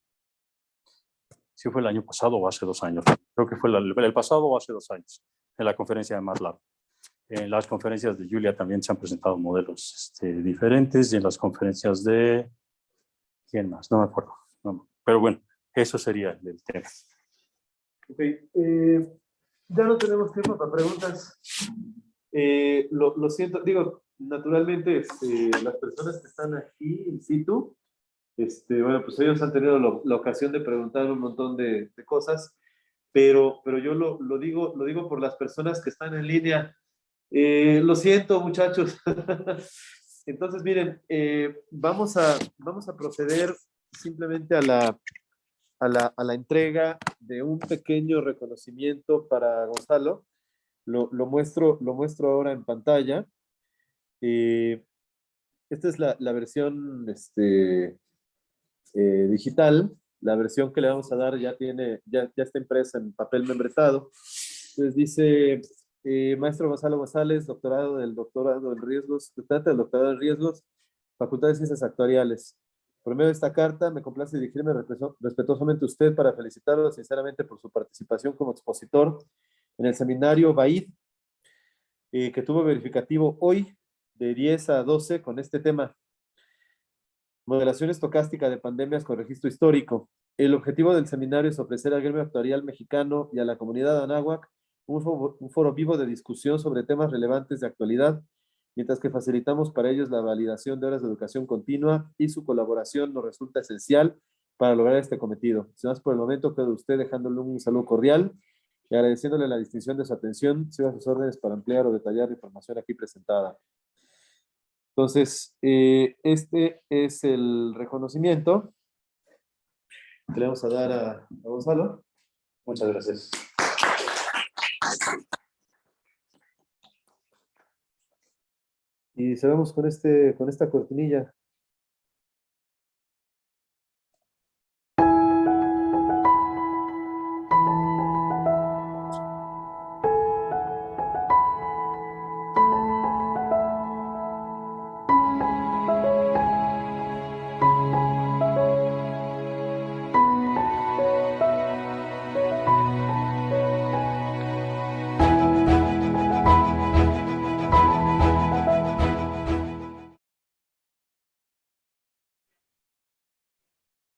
¿Sí fue el año pasado o hace 2 años? Creo que fue el pasado o hace 2 años, en la conferencia de MATLAB. En las conferencias de Julia también se han presentado modelos diferentes, y en las conferencias de... ¿Quién más? No me acuerdo. No, pero bueno, eso sería el tema. Ok, ya no tenemos tiempo para preguntas. Lo siento, digo, naturalmente las personas que están aquí in situ, bueno, pues ellos han tenido la ocasión de preguntar un montón de cosas, pero yo lo digo por las personas que están en línea. Lo siento, muchachos. Entonces, miren, vamos a proceder simplemente a la entrega de un pequeño reconocimiento para Gonzalo. Lo muestro ahora en pantalla. Esta es la versión digital. La versión que le vamos a dar ya está impresa en papel membretado. Entonces dice, maestro Gonzalo González, doctorado en riesgos, estudiante del doctorado en riesgos, Facultad de Ciencias Actuariales. Por medio de esta carta, me complace dirigirme respetuosamente a usted para felicitarlo sinceramente por su participación como expositor en el seminario BAID, que tuvo verificativo hoy de 10 a 12 con este tema: modelación estocástica de pandemias con registro histórico. El objetivo del seminario es ofrecer al gremio actuarial mexicano y a la comunidad anáhuac un foro vivo de discusión sobre temas relevantes de actualidad, mientras que facilitamos para ellos la validación de horas de educación continua, y su colaboración nos resulta esencial para lograr este cometido. Sin más por el momento, quedo usted dejándole un saludo cordial y agradeciéndole la distinción de su atención. Sigo a sus órdenes para ampliar o detallar la información aquí presentada. Entonces, este es el reconocimiento que le vamos a dar a Gonzalo. Muchas gracias. Y cerramos con esta cortinilla.